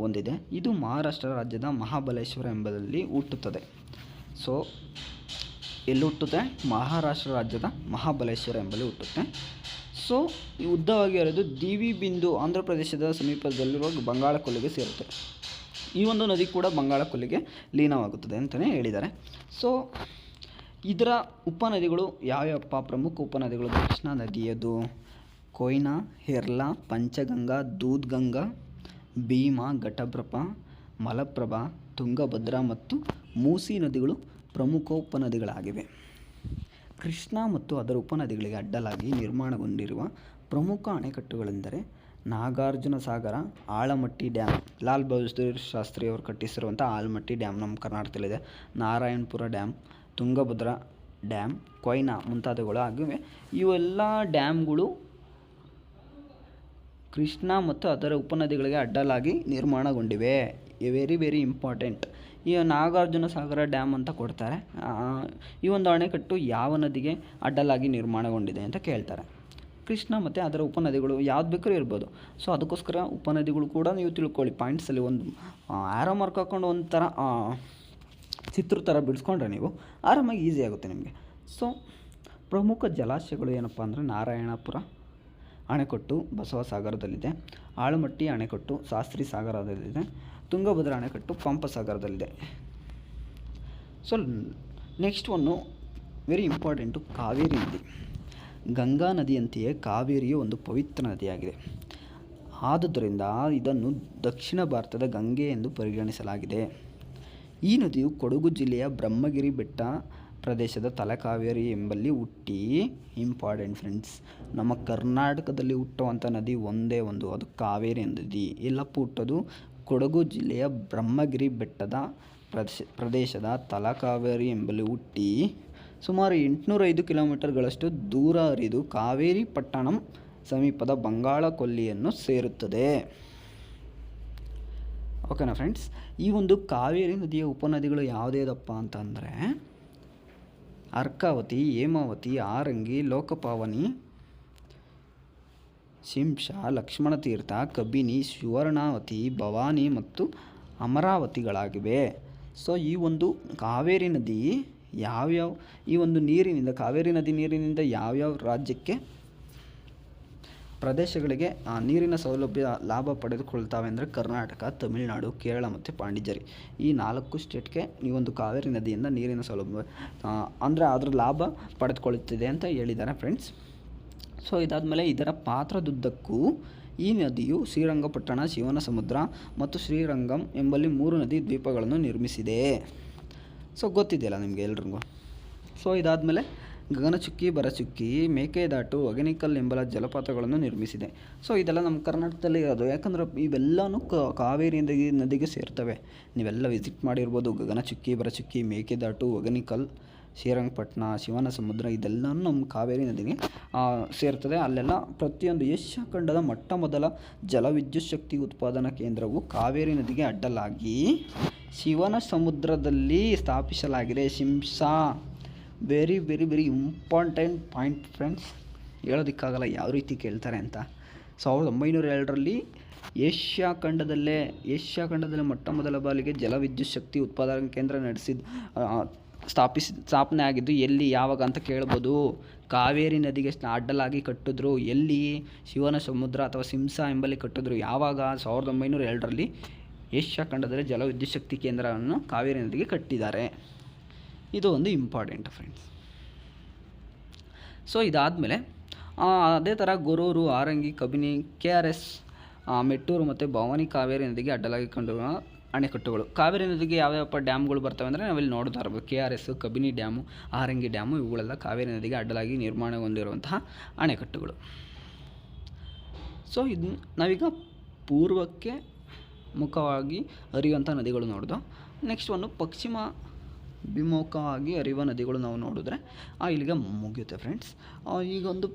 ಹೊಂದಿದೆ. ಇದು ಮಹಾರಾಷ್ಟ್ರ ರಾಜ್ಯದ ಮಹಾಬಲೇಶ್ವರ ಎಂಬಲ್ಲಿ ಹುಟ್ಟುತ್ತದೆ. ಸೊ ಎಲ್ಲಿ ಹುಟ್ಟುತ್ತೆ? ಮಹಾರಾಷ್ಟ್ರ ರಾಜ್ಯದ ಮಹಾಬಲೇಶ್ವರ ಎಂಬಲ್ಲಿ ಹುಟ್ಟುತ್ತೆ. ಸೊ ಈ ಉದ್ದವಾಗಿ ಹರಿದು ದಿವಿ ಬಿಂದು ಆಂಧ್ರ ಪ್ರದೇಶದ ಸಮೀಪದಲ್ಲಿರುವ ಬಂಗಾಳ ಕೊಲ್ಲಿಗೆ ಸೇರುತ್ತೆ. ಈ ಒಂದು ನದಿ ಕೂಡ ಬಂಗಾಳ ಕೊಲ್ಲಿಗೆ ಲೀನವಾಗುತ್ತದೆ ಅಂತಲೇ ಹೇಳಿದ್ದಾರೆ. ಸೊ ಇದರ ಉಪನದಿಗಳು ಯಾವ್ಯಾವಪ್ಪ? ಪ್ರಮುಖ ಉಪನದಿಗಳು ಕೃಷ್ಣಾ ನದಿಯದು ಕೊಯ್ನಾ, ಹೆರ್ಲಾ, ಪಂಚಗಂಗಾ, ದೂದ್ಗಂಗಾ, ಭೀಮಾ, ಘಟಪ್ರಭಾ, ಮಲಪ್ರಭಾ, ತುಂಗಭದ್ರಾ ಮತ್ತು ಮೂಸಿ ನದಿಗಳು ಪ್ರಮುಖ ಉಪನದಿಗಳಾಗಿವೆ. ಕೃಷ್ಣಾ ಮತ್ತು ಅದರ ಉಪನದಿಗಳಿಗೆ ಅಡ್ಡಲಾಗಿ ನಿರ್ಮಾಣಗೊಂಡಿರುವ ಪ್ರಮುಖ ಅಣೆಕಟ್ಟುಗಳೆಂದರೆ ನಾಗಾರ್ಜುನ ಸಾಗರ, ಆಲಮಟ್ಟಿ ಡ್ಯಾಮ್, ಲಾಲ್ ಬಹದ್ದೂರ್ ಶಾಸ್ತ್ರಿ ಅವರು ಕಟ್ಟಿಸಿರುವಂಥ ಆಲಮಟ್ಟಿ ಡ್ಯಾಮ್ ನಮ್ಮ ಕರ್ನಾಟಕದಲ್ಲಿದೆ, ನಾರಾಯಣಪುರ ಡ್ಯಾಮ್, ತುಂಗಭದ್ರಾ ಡ್ಯಾಮ್, ಕೊಯ್ನಾ ಮುಂತಾದವುಗಳು ಆಗಿವೆ. ಇವೆಲ್ಲ ಡ್ಯಾಮ್ಗಳು ಕೃಷ್ಣಾ ಮತ್ತು ಅದರ ಉಪನದಿಗಳಿಗೆ ಅಡ್ಡಲಾಗಿ ನಿರ್ಮಾಣಗೊಂಡಿವೆ. Very important. ಈ ನಾಗಾರ್ಜುನ ಸಾಗರ ಡ್ಯಾಮ್ ಅಂತ ಕೊಡ್ತಾರೆ. ಈ ಒಂದು ಅಣೆಕಟ್ಟು ಯಾವ ನದಿಗೆ ಅಡ್ಡಲಾಗಿ ನಿರ್ಮಾಣಗೊಂಡಿದೆ ಅಂತ ಕೇಳ್ತಾರೆ. ಕೃಷ್ಣ ಮತ್ತು ಅದರ ಉಪನದಿಗಳು ಯಾವ್ದು ಬೇಕಾದ್ರೂ ಇರ್ಬೋದು. ಸೊ ಅದಕ್ಕೋಸ್ಕರ ಉಪನದಿಗಳು ಕೂಡ ನೀವು ತಿಳ್ಕೊಳ್ಳಿ. ಪಾಯಿಂಟ್ಸಲ್ಲಿ ಒಂದು ಆರೋ ಮಾರ್ಕ್ ಹಾಕ್ಕೊಂಡು ಒಂಥರ ಚಿತ್ರ ಥರ ಬಿಡಿಸ್ಕೊಂಡ್ರೆ ನೀವು ಆರಾಮಾಗಿ ಈಸಿ ಆಗುತ್ತೆ ನಿಮಗೆ. ಸೊ ಪ್ರಮುಖ ಜಲಾಶಯಗಳು ಏನಪ್ಪ ಅಂದರೆ ನಾರಾಯಣಪುರ ಅಣೆಕಟ್ಟು ಬಸವಸಾಗರದಲ್ಲಿದೆ, ಆಳಮಟ್ಟಿ ಅಣೆಕಟ್ಟು ಶಾಸ್ತ್ರಿ ಸಾಗರದಲ್ಲಿದೆ, ತುಂಗಭದ್ರಾ ಅಣೆಕಟ್ಟು ಪಂಪಸಾಗರದಲ್ಲಿದೆ. So next one very important, Kaveri ನದಿ. ಗಂಗಾ ನದಿಯಂತೆಯೇ ಕಾವೇರಿಯು ಒಂದು ಪವಿತ್ರ ನದಿಯಾಗಿದೆ. ಆದುದರಿಂದ ಇದನ್ನು ದಕ್ಷಿಣ ಭಾರತದ ಗಂಗೆ ಎಂದು ಪರಿಗಣಿಸಲಾಗಿದೆ. ಈ ನದಿಯು ಕೊಡಗು ಜಿಲ್ಲೆಯ ಬ್ರಹ್ಮಗಿರಿ ಬೆಟ್ಟ ಪ್ರದೇಶದ ತಲಕಾವೇರಿ ಎಂಬಲ್ಲಿ ಹುಟ್ಟಿ, ಇಂಪಾರ್ಟೆಂಟ್ ಫ್ರೆಂಡ್ಸ್, ನಮ್ಮ ಕರ್ನಾಟಕದಲ್ಲಿ ಹುಟ್ಟುವಂಥ ನದಿ ಒಂದೇ ಒಂದು, ಅದು ಕಾವೇರಿ ನದಿ. ಎಲ್ಲಪ್ಪ ಹುಟ್ಟೋದು? ಕೊಡಗು ಜಿಲ್ಲೆಯ ಬ್ರಹ್ಮಗಿರಿ ಬೆಟ್ಟದ ಪ್ರದೇಶದ ತಲಕಾವೇರಿ ಎಂಬಲ್ಲಿ ಹುಟ್ಟಿ ಸುಮಾರು 805 ಕಿಲೋಮೀಟರ್ಗಳಷ್ಟು ದೂರ ಹರಿದು ಕಾವೇರಿ ಪಟ್ಟಣಂ ಸಮೀಪದ ಬಂಗಾಳ ಕೊಲ್ಲಿಯನ್ನು ಸೇರುತ್ತದೆ. ಓಕೆನಾ ಫ್ರೆಂಡ್ಸ್? ಈ ಒಂದು ಕಾವೇರಿ ನದಿಯ ಉಪನದಿಗಳು ಯಾವುದೇದಪ್ಪ ಅಂತಂದರೆ ಅರ್ಕಾವತಿ, ಹೇಮಾವತಿ, ಆರಂಗಿ, ಲೋಕಪಾವನಿ, ಶಿಂಷಾ, ಲಕ್ಷ್ಮಣತೀರ್ಥ, ಕಬಿನಿ, ಸುವರ್ಣಾವತಿ, ಭವಾನಿ ಮತ್ತು ಅಮರಾವತಿಗಳಾಗಿವೆ. ಸೊ ಈ ಒಂದು ಕಾವೇರಿ ನದಿ ಯಾವ್ಯಾವ ಈ ಒಂದು ನೀರಿನಿಂದ ಕಾವೇರಿ ನದಿ ನೀರಿನಿಂದ ಯಾವ್ಯಾವ ರಾಜ್ಯಕ್ಕೆ ಪ್ರದೇಶಗಳಿಗೆ ನೀರಿನ ಸೌಲಭ್ಯ ಲಾಭ ಪಡೆದುಕೊಳ್ತಾವೆ ಅಂದರೆ ಕರ್ನಾಟಕ, ತಮಿಳುನಾಡು, ಕೇರಳ ಮತ್ತು ಪಾಂಡಿಚೇರಿ. ಈ 4 ಸ್ಟೇಟ್ಗೆ ಈ ಒಂದು ಕಾವೇರಿ ನದಿಯಿಂದ ನೀರಿನ ಸೌಲಭ್ಯ ಅಂದರೆ ಅದರ ಲಾಭ ಪಡೆದುಕೊಳ್ಳುತ್ತಿದೆ ಅಂತ ಹೇಳಿದ್ದಾರೆ ಫ್ರೆಂಡ್ಸ್. ಸೊ ಇದಾದಮೇಲೆ ಇದರ ಪಾತ್ರದುದ್ದಕ್ಕೂ ಈ ನದಿಯು ಶ್ರೀರಂಗಪಟ್ಟಣ, ಶಿವನಸಮುದ್ರ ಮತ್ತು ಶ್ರೀರಂಗಂ ಎಂಬಲ್ಲಿ 3 ನದಿ ದ್ವೀಪಗಳನ್ನು ನಿರ್ಮಿಸಿದೆ. ಸೊ ಗೊತ್ತಿದೆಯಲ್ಲ ನಿಮಗೆ ಎಲ್ರಿಗೂ. ಸೊ ಇದಾದಮೇಲೆ ಗಗನಚುಕ್ಕಿ, ಭರಚುಕ್ಕಿ, ಮೇಕೆದಾಟು, ಹೊಗೆನಕಲ್ ಎಂಬ ಜಲಪಾತಗಳನ್ನು ನಿರ್ಮಿಸಿದೆ. ಸೊ ಇದೆಲ್ಲ ನಮ್ಮ ಕರ್ನಾಟಕದಲ್ಲಿ ಇರೋದು, ಯಾಕಂದರೆ ಇವೆಲ್ಲವೂ ಕಾವೇರಿ ನದಿಗೆ ಸೇರ್ತವೆ. ನೀವೆಲ್ಲ ವಿಸಿಟ್ ಮಾಡಿರ್ಬೋದು. ಗಗನಚುಕ್ಕಿ, ಭರಚುಕ್ಕಿ, ಮೇಕೆದಾಟು, ಹೊಗೆನಕಲ್, ಶ್ರೀರಂಗಪಟ್ಟಣ, ಶಿವನಸಮುದ್ರ ಇದೆಲ್ಲವೂ ನಮ್ಮ ಕಾವೇರಿ ನದಿಗೆ ಸೇರ್ತದೆ. ಅಲ್ಲೆಲ್ಲ ಪ್ರತಿಯೊಂದು ಏಷ್ಯಾ ಖಂಡದ ಮೊಟ್ಟಮೊದಲ ಜಲವಿದ್ಯುತ್ ಶಕ್ತಿ ಉತ್ಪಾದನಾ ಕೇಂದ್ರವು ಕಾವೇರಿ ನದಿಗೆ ಅಡ್ಡಲಾಗಿ ಶಿವನಸಮುದ್ರದಲ್ಲಿ ಸ್ಥಾಪಿಸಲಾಗಿದೆ. Shimsha very very very important point friends, ಹೇಳೋದಕ್ಕಾಗಲ್ಲ ಯಾವ ರೀತಿ ಕೇಳ್ತಾರೆ ಅಂತ. 1902ರಲ್ಲಿ ಏಷ್ಯಾ ಖಂಡದಲ್ಲೇ ಮೊಟ್ಟಮೊದಲ ಬಾರಿಗೆ ಜಲವಿದ್ಯುತ್ ಶಕ್ತಿ ಉತ್ಪಾದನಾ ಕೇಂದ್ರ ಸ್ಥಾಪನೆ ಆಗಿದ್ದು ಎಲ್ಲಿ, ಯಾವಾಗ ಅಂತ ಕೇಳ್ಬೋದು. ಕಾವೇರಿ ನದಿಗೆ ಅಡ್ಡಲಾಗಿ ಕಟ್ಟಿದ್ರು. ಎಲ್ಲಿ? ಶಿವನಸಮುದ್ರ ಅಥವಾ ಶಿಂಷಾ ಎಂಬಲ್ಲಿ ಕಟ್ಟಿದ್ರು. ಯಾವಾಗ? 1902ರಲ್ಲಿ ಏಷ್ಯಾ ಖಂಡದಲ್ಲಿ ಜಲವಿದ್ಯುತ್ ಶಕ್ತಿ ಕೇಂದ್ರವನ್ನು ಕಾವೇರಿ ನದಿಗೆ ಕಟ್ಟಿದ್ದಾರೆ. ಇದು ಒಂದು ಇಂಪಾರ್ಟೆಂಟ್ ಫ್ರೆಂಡ್ಸ್. ಸೊ ಇದಾದಮೇಲೆ ಅದೇ ಥರ ಗೊರೂರು, ಆರಂಗಿ, ಕಬಿನಿ, KRS, ಮೆಟ್ಟೂರು ಮತ್ತು ಭವಾನಿ ಕಾವೇರಿ ನದಿಗೆ ಅಡ್ಡಲಾಗಿ ಕಂಡಿರುವ ಅಣೆಕಟ್ಟುಗಳು. ಕಾವೇರಿ ನದಿಗೆ ಯಾವ್ಯಾವ ಡ್ಯಾಮ್ಗಳು ಬರ್ತವೆ ಅಂದರೆ ನಾವಿಲ್ಲಿ ನೋಡ್ತಾ ಇರ್ಬೋದು. KRS, ಕಬಿನಿ ಡ್ಯಾಮು, ಆರಂಗಿ ಡ್ಯಾಮು ಇವುಗಳೆಲ್ಲ ಕಾವೇರಿ ನದಿಗೆ ಅಡ್ಡಲಾಗಿ ನಿರ್ಮಾಣಗೊಂಡಿರುವಂತಹ ಅಣೆಕಟ್ಟುಗಳು. ಸೊ ಇದು ನಾವೀಗ ಪೂರ್ವಕ್ಕೆ ಮುಖವಾಗಿ ಹರಿಯುವಂಥ ನದಿಗಳು ನೋಡಿದೋ. ನೆಕ್ಸ್ಟ್ ಒಂದು ಪಶ್ಚಿಮ ವಿಮುಖವಾಗಿ ಹರಿಯುವ ನದಿಗಳು ನಾವು ನೋಡಿದ್ರೆ ಇಲ್ಲಿಗೆ ಮುಗಿಯುತ್ತೆ ಫ್ರೆಂಡ್ಸ್. ಈಗ ಒಂದು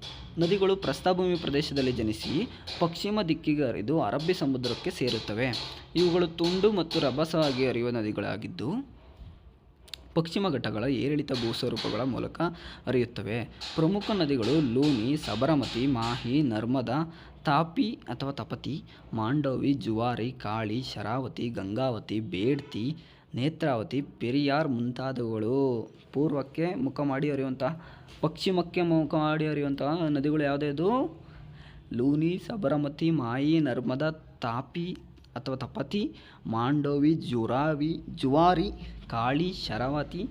ನದಿಗಳು ಪ್ರಸ್ಥಭೂಮಿ ಪ್ರದೇಶದಲ್ಲಿ ಜನಿಸಿ ಪಶ್ಚಿಮ ದಿಕ್ಕಿಗೆ ಹರಿದು ಅರಬ್ಬಿ ಸಮುದ್ರಕ್ಕೆ ಸೇರುತ್ತವೆ. ಇವುಗಳು ತುಂಡು ಮತ್ತು ರಭಸವಾಗಿ ಹರಿಯುವ ನದಿಗಳಾಗಿದ್ದು ಪಶ್ಚಿಮ ಘಟ್ಟಗಳ ಏರಿಳಿತ ಭೂಸ್ವರೂಪಗಳ ಮೂಲಕ ಹರಿಯುತ್ತವೆ. ಪ್ರಮುಖ ನದಿಗಳು ಲೂನಿ, ಸಬರಮತಿ, ಮಾಹಿ, ನರ್ಮದಾ, ತಾಪಿ ಅಥವಾ ತಪತಿ, ಮಾಂಡೋವಿ, ಜುವಾರಿ, ಕಾಳಿ, ಶರಾವತಿ, ಗಂಗಾವತಿ, ಬೇಡ್ತಿ, ನೇತ್ರಾವತಿ, ಪೆರಿಯಾರ್ ಮುಂತಾದವುಗಳು. ಪೂರ್ವಕ್ಕೆ ಮುಖ ಮಾಡಿ ಹರಿಯುವಂತಹ, ಪಶ್ಚಿಮಕ್ಕೆ ಮುಖ ಮಾಡಿ ಹರಿಯುವಂತಹ ನದಿಗಳು ಯಾವುದ್ಯಾವುದು? ಲೂನಿ, ಸಬರಮತಿ, ಮಾಯಿ, ನರ್ಮದಾ, ತಾಪಿ ಅಥವಾ ತಪತಿ, ಮಾಂಡೋವಿ, ಜುವಾರಿ, ಕಾಳಿ, ಶರಾವತಿ,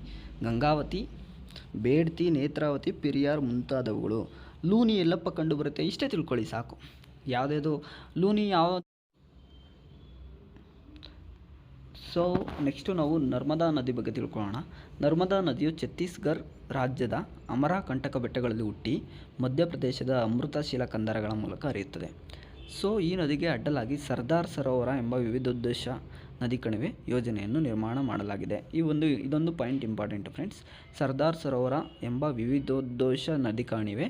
ಗಂಗಾವತಿ, ಬೇಡ್ತಿ, ನೇತ್ರಾವತಿ, ಪೆರಿಯಾರ್ ಮುಂತಾದವುಗಳು. ಲೂನಿ ಎಲ್ಲಪ್ಪ ಕಂಡು ಬರುತ್ತೆ? ಇಷ್ಟೇ ತಿಳ್ಕೊಳ್ಳಿ ಸಾಕು. ಯಾವುದ್ಯಾವುದು ಲೂನಿ ಯಾವ. ಸೊ ನೆಕ್ಸ್ಟು ನಾವು ನರ್ಮದಾ ನದಿ ಬಗ್ಗೆ ತಿಳ್ಕೊಳ್ಳೋಣ. ನರ್ಮದಾ ನದಿಯು ಛತ್ತೀಸ್ಗಢ ರಾಜ್ಯದ ಅಮರಕಂಟಕ ಬೆಟ್ಟಗಳಲ್ಲಿ ಹುಟ್ಟಿ ಮಧ್ಯಪ್ರದೇಶದ ಅಮೃತಶಿಲಾ ಕಂದರಗಳ ಮೂಲಕ ಹರಿಯುತ್ತದೆ. ಸೊ ಈ ನದಿಗೆ ಅಡ್ಡಲಾಗಿ ಸರ್ದಾರ್ ಸರೋವರ ಎಂಬ ವಿವಿಧೋದ್ದೇಶ ನದಿ ಕಣಿವೆ ಯೋಜನೆಯನ್ನು ನಿರ್ಮಾಣ ಮಾಡಲಾಗಿದೆ. ಇದೊಂದು point important friends. Sardar Sarovar ಎಂಬ ವಿವಿಧೋದ್ದೇಶ ನದಿ ಕಣಿವೆ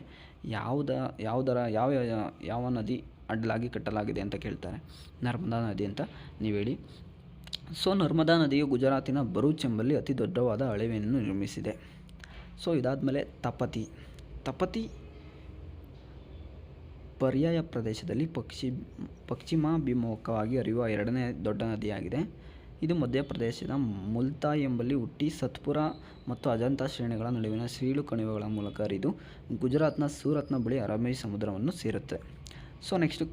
ಯಾವ ನದಿ ಅಡ್ಡಲಾಗಿ ಕಟ್ಟಲಾಗಿದೆ ಅಂತ ಕೇಳ್ತಾರೆ. ನರ್ಮದಾ ನದಿ ಅಂತ ನೀವು ಹೇಳಿ. ಸೊ ನರ್ಮದಾ ನದಿಯು ಗುಜರಾತಿನ ಭರೂಚ್ ಎಂಬಲ್ಲಿ ಅತಿ ದೊಡ್ಡವಾದ ಅಳವೆಯನ್ನು ನಿರ್ಮಿಸಿದೆ. ಸೊ ಇದಾದಮೇಲೆ ತಪತಿ ಪರ್ಯಾಯ ಪ್ರದೇಶದಲ್ಲಿ ಪಶ್ಚಿಮಾಭಿಮುಖವಾಗಿ ಹರಿಯುವ ಎರಡನೇ ದೊಡ್ಡ ನದಿಯಾಗಿದೆ. ಇದು ಮಧ್ಯಪ್ರದೇಶದ ಮುಲ್ತಾಯಿ ಎಂಬಲ್ಲಿ ಹುಟ್ಟಿ ಸತ್ಪುರ ಮತ್ತು ಅಜಂತಾ ಶ್ರೇಣಿಗಳ ನಡುವಿನ ಸೀಳು ಕಣಿವೆಗಳ ಮೂಲಕ ಹರಿದು ಗುಜರಾತ್ನ ಸೂರತ್ನ ಬಳಿ ಅರಬ್ಬಿ ಸಮುದ್ರವನ್ನು ಸೇರುತ್ತೆ. ಸೊ ನೆಕ್ಸ್ಟು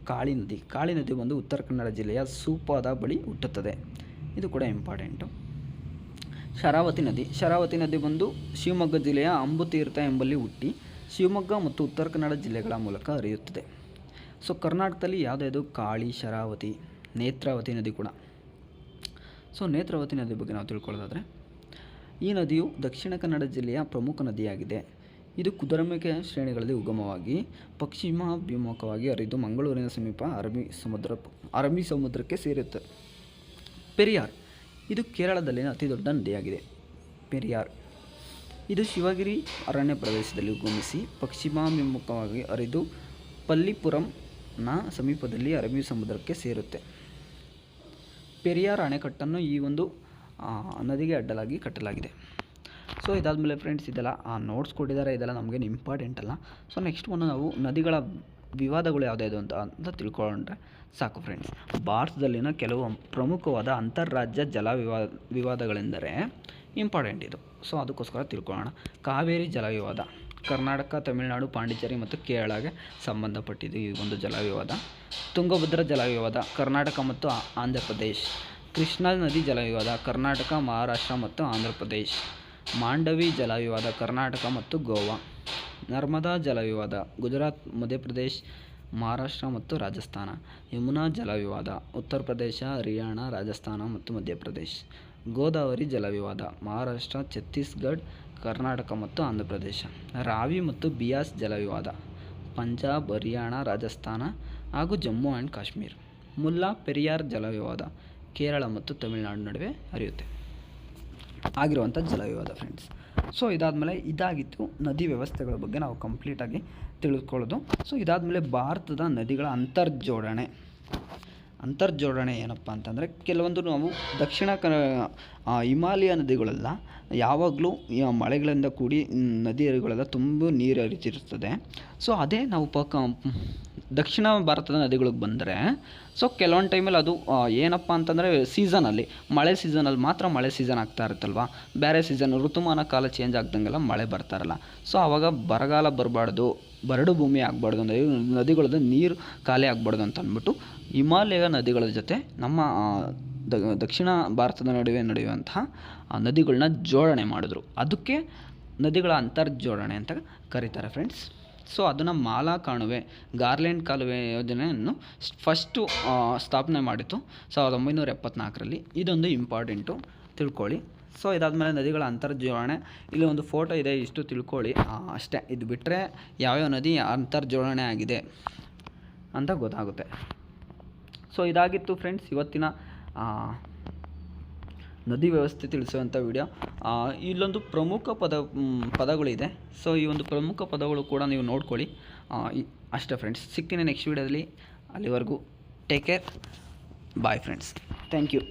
ಕಾಳಿ ನದಿ ಬಂದು ಉತ್ತರ ಕನ್ನಡ ಜಿಲ್ಲೆಯ ಸೂಪಾದ ಬಳಿ ಹುಟ್ಟುತ್ತದೆ. ಇದು ಕೂಡ ಇಂಪಾರ್ಟೆಂಟು. ಶರಾವತಿ ನದಿ ಬಂದು ಶಿವಮೊಗ್ಗ ಜಿಲ್ಲೆಯ ಅಂಬುತೀರ್ಥ ಎಂಬಲ್ಲಿ ಹುಟ್ಟಿ ಶಿವಮೊಗ್ಗ ಮತ್ತು ಉತ್ತರ ಕನ್ನಡ ಜಿಲ್ಲೆಗಳ ಮೂಲಕ ಹರಿಯುತ್ತದೆ. ಸೊ ಕರ್ನಾಟಕದಲ್ಲಿ ಯಾವುದ್ಯಾವುದು ಕಾಳಿ, ಶರಾವತಿ, ನೇತ್ರಾವತಿ ನದಿ ಕೂಡ. ಸೊ ನೇತ್ರಾವತಿ ನದಿ ಬಗ್ಗೆ ನಾವು ತಿಳ್ಕೊಳ್ಳೋದಾದರೆ, ಈ ನದಿಯು ದಕ್ಷಿಣ ಕನ್ನಡ ಜಿಲ್ಲೆಯ ಪ್ರಮುಖ ನದಿಯಾಗಿದೆ. ಇದು ಕುದುರೆಮುಖ ಶ್ರೇಣಿಗಳಲ್ಲಿ ಉಗಮವಾಗಿ ಪಶ್ಚಿಮಾಭಿಮುಖವಾಗಿ ಹರಿದು ಮಂಗಳೂರಿನ ಸಮೀಪ ಅರಬ್ಬಿ ಸಮುದ್ರಕ್ಕೆ ಸೇರುತ್ತೆ. ಪೆರಿಯಾರ್ ಇದು ಕೇರಳದಲ್ಲಿನ ಅತಿ ದೊಡ್ಡ ನದಿಯಾಗಿದೆ. ಪೆರಿಯಾರ್ ಇದು ಶಿವಗಿರಿ ಅರಣ್ಯ ಪ್ರದೇಶದಲ್ಲಿ ಉಗಮಿಸಿ ಪಶ್ಚಿಮಾಭಿಮುಖವಾಗಿ ಹರಿದು ಪಲ್ಲಿಪುರಂನ ಸಮೀಪದಲ್ಲಿ ಅರಬ್ಬಿ ಸಮುದ್ರಕ್ಕೆ ಸೇರುತ್ತೆ. ಪೆರಿಯಾರ್ ಅಣೆಕಟ್ಟನ್ನು ಈ ಒಂದು ನದಿಗೆ ಅಡ್ಡಲಾಗಿ ಕಟ್ಟಲಾಗಿದೆ. ಸೊ ಇದಾದಮೇಲೆ ಫ್ರೆಂಡ್ಸ್, ಇದೆಲ್ಲ ನೋಟ್ಸ್ ಕೊಟ್ಟಿದ್ದಾರೆ, ಇದೆಲ್ಲ ನಮಗೇನು ಇಂಪಾರ್ಟೆಂಟ್ ಅಲ್ಲ. ಸೊ ನೆಕ್ಸ್ಟ್ ಒಂದು ನಾವು ನದಿಗಳ ವಿವಾದಗಳು ಯಾವುದ್ಯಾವುದು ಅಂತ ತಿಳ್ಕೊಂಡ್ರೆ ಸಾಕು ಫ್ರೆಂಡ್ಸ್. ಭಾರತದಲ್ಲಿನ ಕೆಲವು ಪ್ರಮುಖವಾದ ಅಂತಾರಾಜ್ಯ ಜಲ ವಿವಾದಗಳೆಂದರೆ ಇಂಪಾರ್ಟೆಂಟ್ ಇದು. ಸೊ ಅದಕ್ಕೋಸ್ಕರ ತಿಳ್ಕೊಳ್ಳೋಣ. ಕಾವೇರಿ ಜಲ ವಿವಾದ ಕರ್ನಾಟಕ, ತಮಿಳುನಾಡು, ಪಾಂಡಿಚೇರಿ ಮತ್ತು ಕೇರಳಗೆ ಸಂಬಂಧಪಟ್ಟಿದ್ದು ಈ ಒಂದು ಜಲ ವಿವಾದ. ತುಂಗಭದ್ರಾ ಜಲ ವಿವಾದ ಕರ್ನಾಟಕ ಮತ್ತು ಆಂಧ್ರ ಪ್ರದೇಶ್. ಕೃಷ್ಣಾ ನದಿ ಜಲ ವಿವಾದ ಕರ್ನಾಟಕ, ಮಹಾರಾಷ್ಟ್ರ ಮತ್ತು ಆಂಧ್ರ ಪ್ರದೇಶ್. ಮಾಂಡವಿ ಜಲ ವಿವಾದ ಕರ್ನಾಟಕ ಮತ್ತು ಗೋವಾ. ನರ್ಮದಾ ಜಲ ವಿವಾದ ಗುಜರಾತ್, ಮಧ್ಯಪ್ರದೇಶ್, ಮಹಾರಾಷ್ಟ್ರ ಮತ್ತು ರಾಜಸ್ಥಾನ. ಯಮುನಾ ಜಲ ವಿವಾದ ಉತ್ತರ ಪ್ರದೇಶ, ಹರಿಯಾಣ, ರಾಜಸ್ಥಾನ ಮತ್ತು ಮಧ್ಯಪ್ರದೇಶ್. ಗೋದಾವರಿ ಜಲ ವಿವಾದ ಮಹಾರಾಷ್ಟ್ರ, ಛತ್ತೀಸ್ಗಢ, ಕರ್ನಾಟಕ ಮತ್ತು ಆಂಧ್ರ ಪ್ರದೇಶ. ರಾವಿ ಮತ್ತು ಬಿಯಾಸ್ ಜಲ ವಿವಾದ ಪಂಜಾಬ್, ಹರಿಯಾಣ, ರಾಜಸ್ಥಾನ ಹಾಗೂ ಜಮ್ಮು ಆ್ಯಂಡ್ ಕಾಶ್ಮೀರ್. ಮುಲ್ಲಾ ಪೆರಿಯಾರ್ ಜಲ ವಿವಾದ ಕೇರಳ ಮತ್ತು ತಮಿಳುನಾಡು ನಡುವೆ ಹರಿಯುತ್ತೆ ಆಗಿರುವಂಥ ಜಲ ವಿವಾದ ಫ್ರೆಂಡ್ಸ್. ಸೊ ಇದಾದಮೇಲೆ ಇದಾಗಿತ್ತು ನದಿ ವ್ಯವಸ್ಥೆಗಳ ಬಗ್ಗೆ ನಾವು ಕಂಪ್ಲೀಟಾಗಿ ತಿಳಿದುಕೊಳ್ಳೋದು. ಸೊ ಇದಾದಮೇಲೆ ಭಾರತದ ನದಿಗಳ ಅಂತರ್ಜೋಡಣೆ ಏನಪ್ಪ ಅಂತಂದರೆ, ಕೆಲವೊಂದು ನಾವು ದಕ್ಷಿಣ ಹಿಮಾಲಯ ನದಿಗಳೆಲ್ಲ ಯಾವಾಗಲೂ ಮಳೆಗಳಿಂದ ಕೂಡಿ ನದಿಗಳೆಲ್ಲ ತುಂಬ ನೀರು ಹರಿತಿರ್ತದೆ. ಸೊ ಅದೇ ನಾವು ದಕ್ಷಿಣ ಭಾರತದ ನದಿಗಳಿಗೆ ಬಂದರೆ, ಸೊ ಕೆಲವೊಂದು ಟೈಮಲ್ಲಿ ಅದು ಏನಪ್ಪ ಅಂತಂದರೆ ಸೀಸನಲ್ಲಿ, ಮಳೆ ಸೀಸನಲ್ಲಿ ಮಾತ್ರ ಮಳೆ ಸೀಸನ್ ಆಗ್ತಾ ಇರುತ್ತಲ್ವ, ಬೇರೆ ಸೀಸನ್ ಋತುಮಾನ ಕಾಲ ಚೇಂಜ್ ಆಗ್ದಂಗೆಲ್ಲ ಮಳೆ ಬರ್ತಾರಲ್ಲ. ಸೊ ಆವಾಗ ಬರಗಾಲ ಬರಬಾರ್ದು, ಬರಡು ಭೂಮಿ ಆಗಬಾರ್ದು, ನದಿಗಳದ್ದು ನೀರು ಖಾಲಿ ಆಗಬಾರ್ದು ಅಂತ ಅಂದ್ಬಿಟ್ಟು ಹಿಮಾಲಯ ನದಿಗಳ ಜೊತೆ ನಮ್ಮ ದಕ್ಷಿಣ ಭಾರತದ ನಡುವೆ ನಡೆಯುವಂತಹ ನದಿಗಳನ್ನ ಜೋಡಣೆ ಮಾಡಿದ್ರು. ಅದಕ್ಕೆ ನದಿಗಳ ಅಂತರ್ಜೋಡಣೆ ಅಂತ ಕರೀತಾರೆ ಫ್ರೆಂಡ್ಸ್. ಸೊ ಅದನ್ನು ಮಾಲಾ ಕಾಲುವೆ, ಗಾರ್ಲೆಂಡ್ ಕಾಲುವೆ ಯೋಜನೆಯನ್ನು ಫಸ್ಟು ಸ್ಥಾಪನೆ ಮಾಡಿತ್ತು 1974ರಲ್ಲಿ. ಇದೊಂದು ಇಂಪಾರ್ಟೆಂಟು, ತಿಳ್ಕೊಳ್ಳಿ. ಸೊ ಇದಾದಮೇಲೆ ನದಿಗಳ ಅಂತರ್ಜೋಡಣೆ, ಇಲ್ಲಿ ಒಂದು ಫೋಟೋ ಇದೆ, ಇಷ್ಟು ತಿಳ್ಕೊಳ್ಳಿ ಅಷ್ಟೇ. ಇದು ಬಿಟ್ಟರೆ ಯಾವ್ಯಾವ ನದಿ ಅಂತರ್ಜೋಡಣೆ ಆಗಿದೆ ಅಂತ ಗೊತ್ತಾಗುತ್ತೆ. ಸೊ ಇದಾಗಿತ್ತು ಫ್ರೆಂಡ್ಸ್ ಇವತ್ತಿನ ನದಿ ವ್ಯವಸ್ಥೆ ತಿಳಿಸುವಂಥ ವಿಡಿಯೋ. ಇಲ್ಲೊಂದು ಪ್ರಮುಖ ಪದಗಳಿದೆ. ಸೊ ಈ ಒಂದು ಪ್ರಮುಖ ಪದಗಳು ಕೂಡ ನೀವು ನೋಡ್ಕೊಳ್ಳಿ ಅಷ್ಟೇ ಫ್ರೆಂಡ್ಸ್. ಸಿಗ್ತೀನಿ ನೆಕ್ಸ್ಟ್ ವಿಡಿಯೋದಲ್ಲಿ. ಅಲ್ಲಿವರೆಗೂ take care, bye friends. Thank you.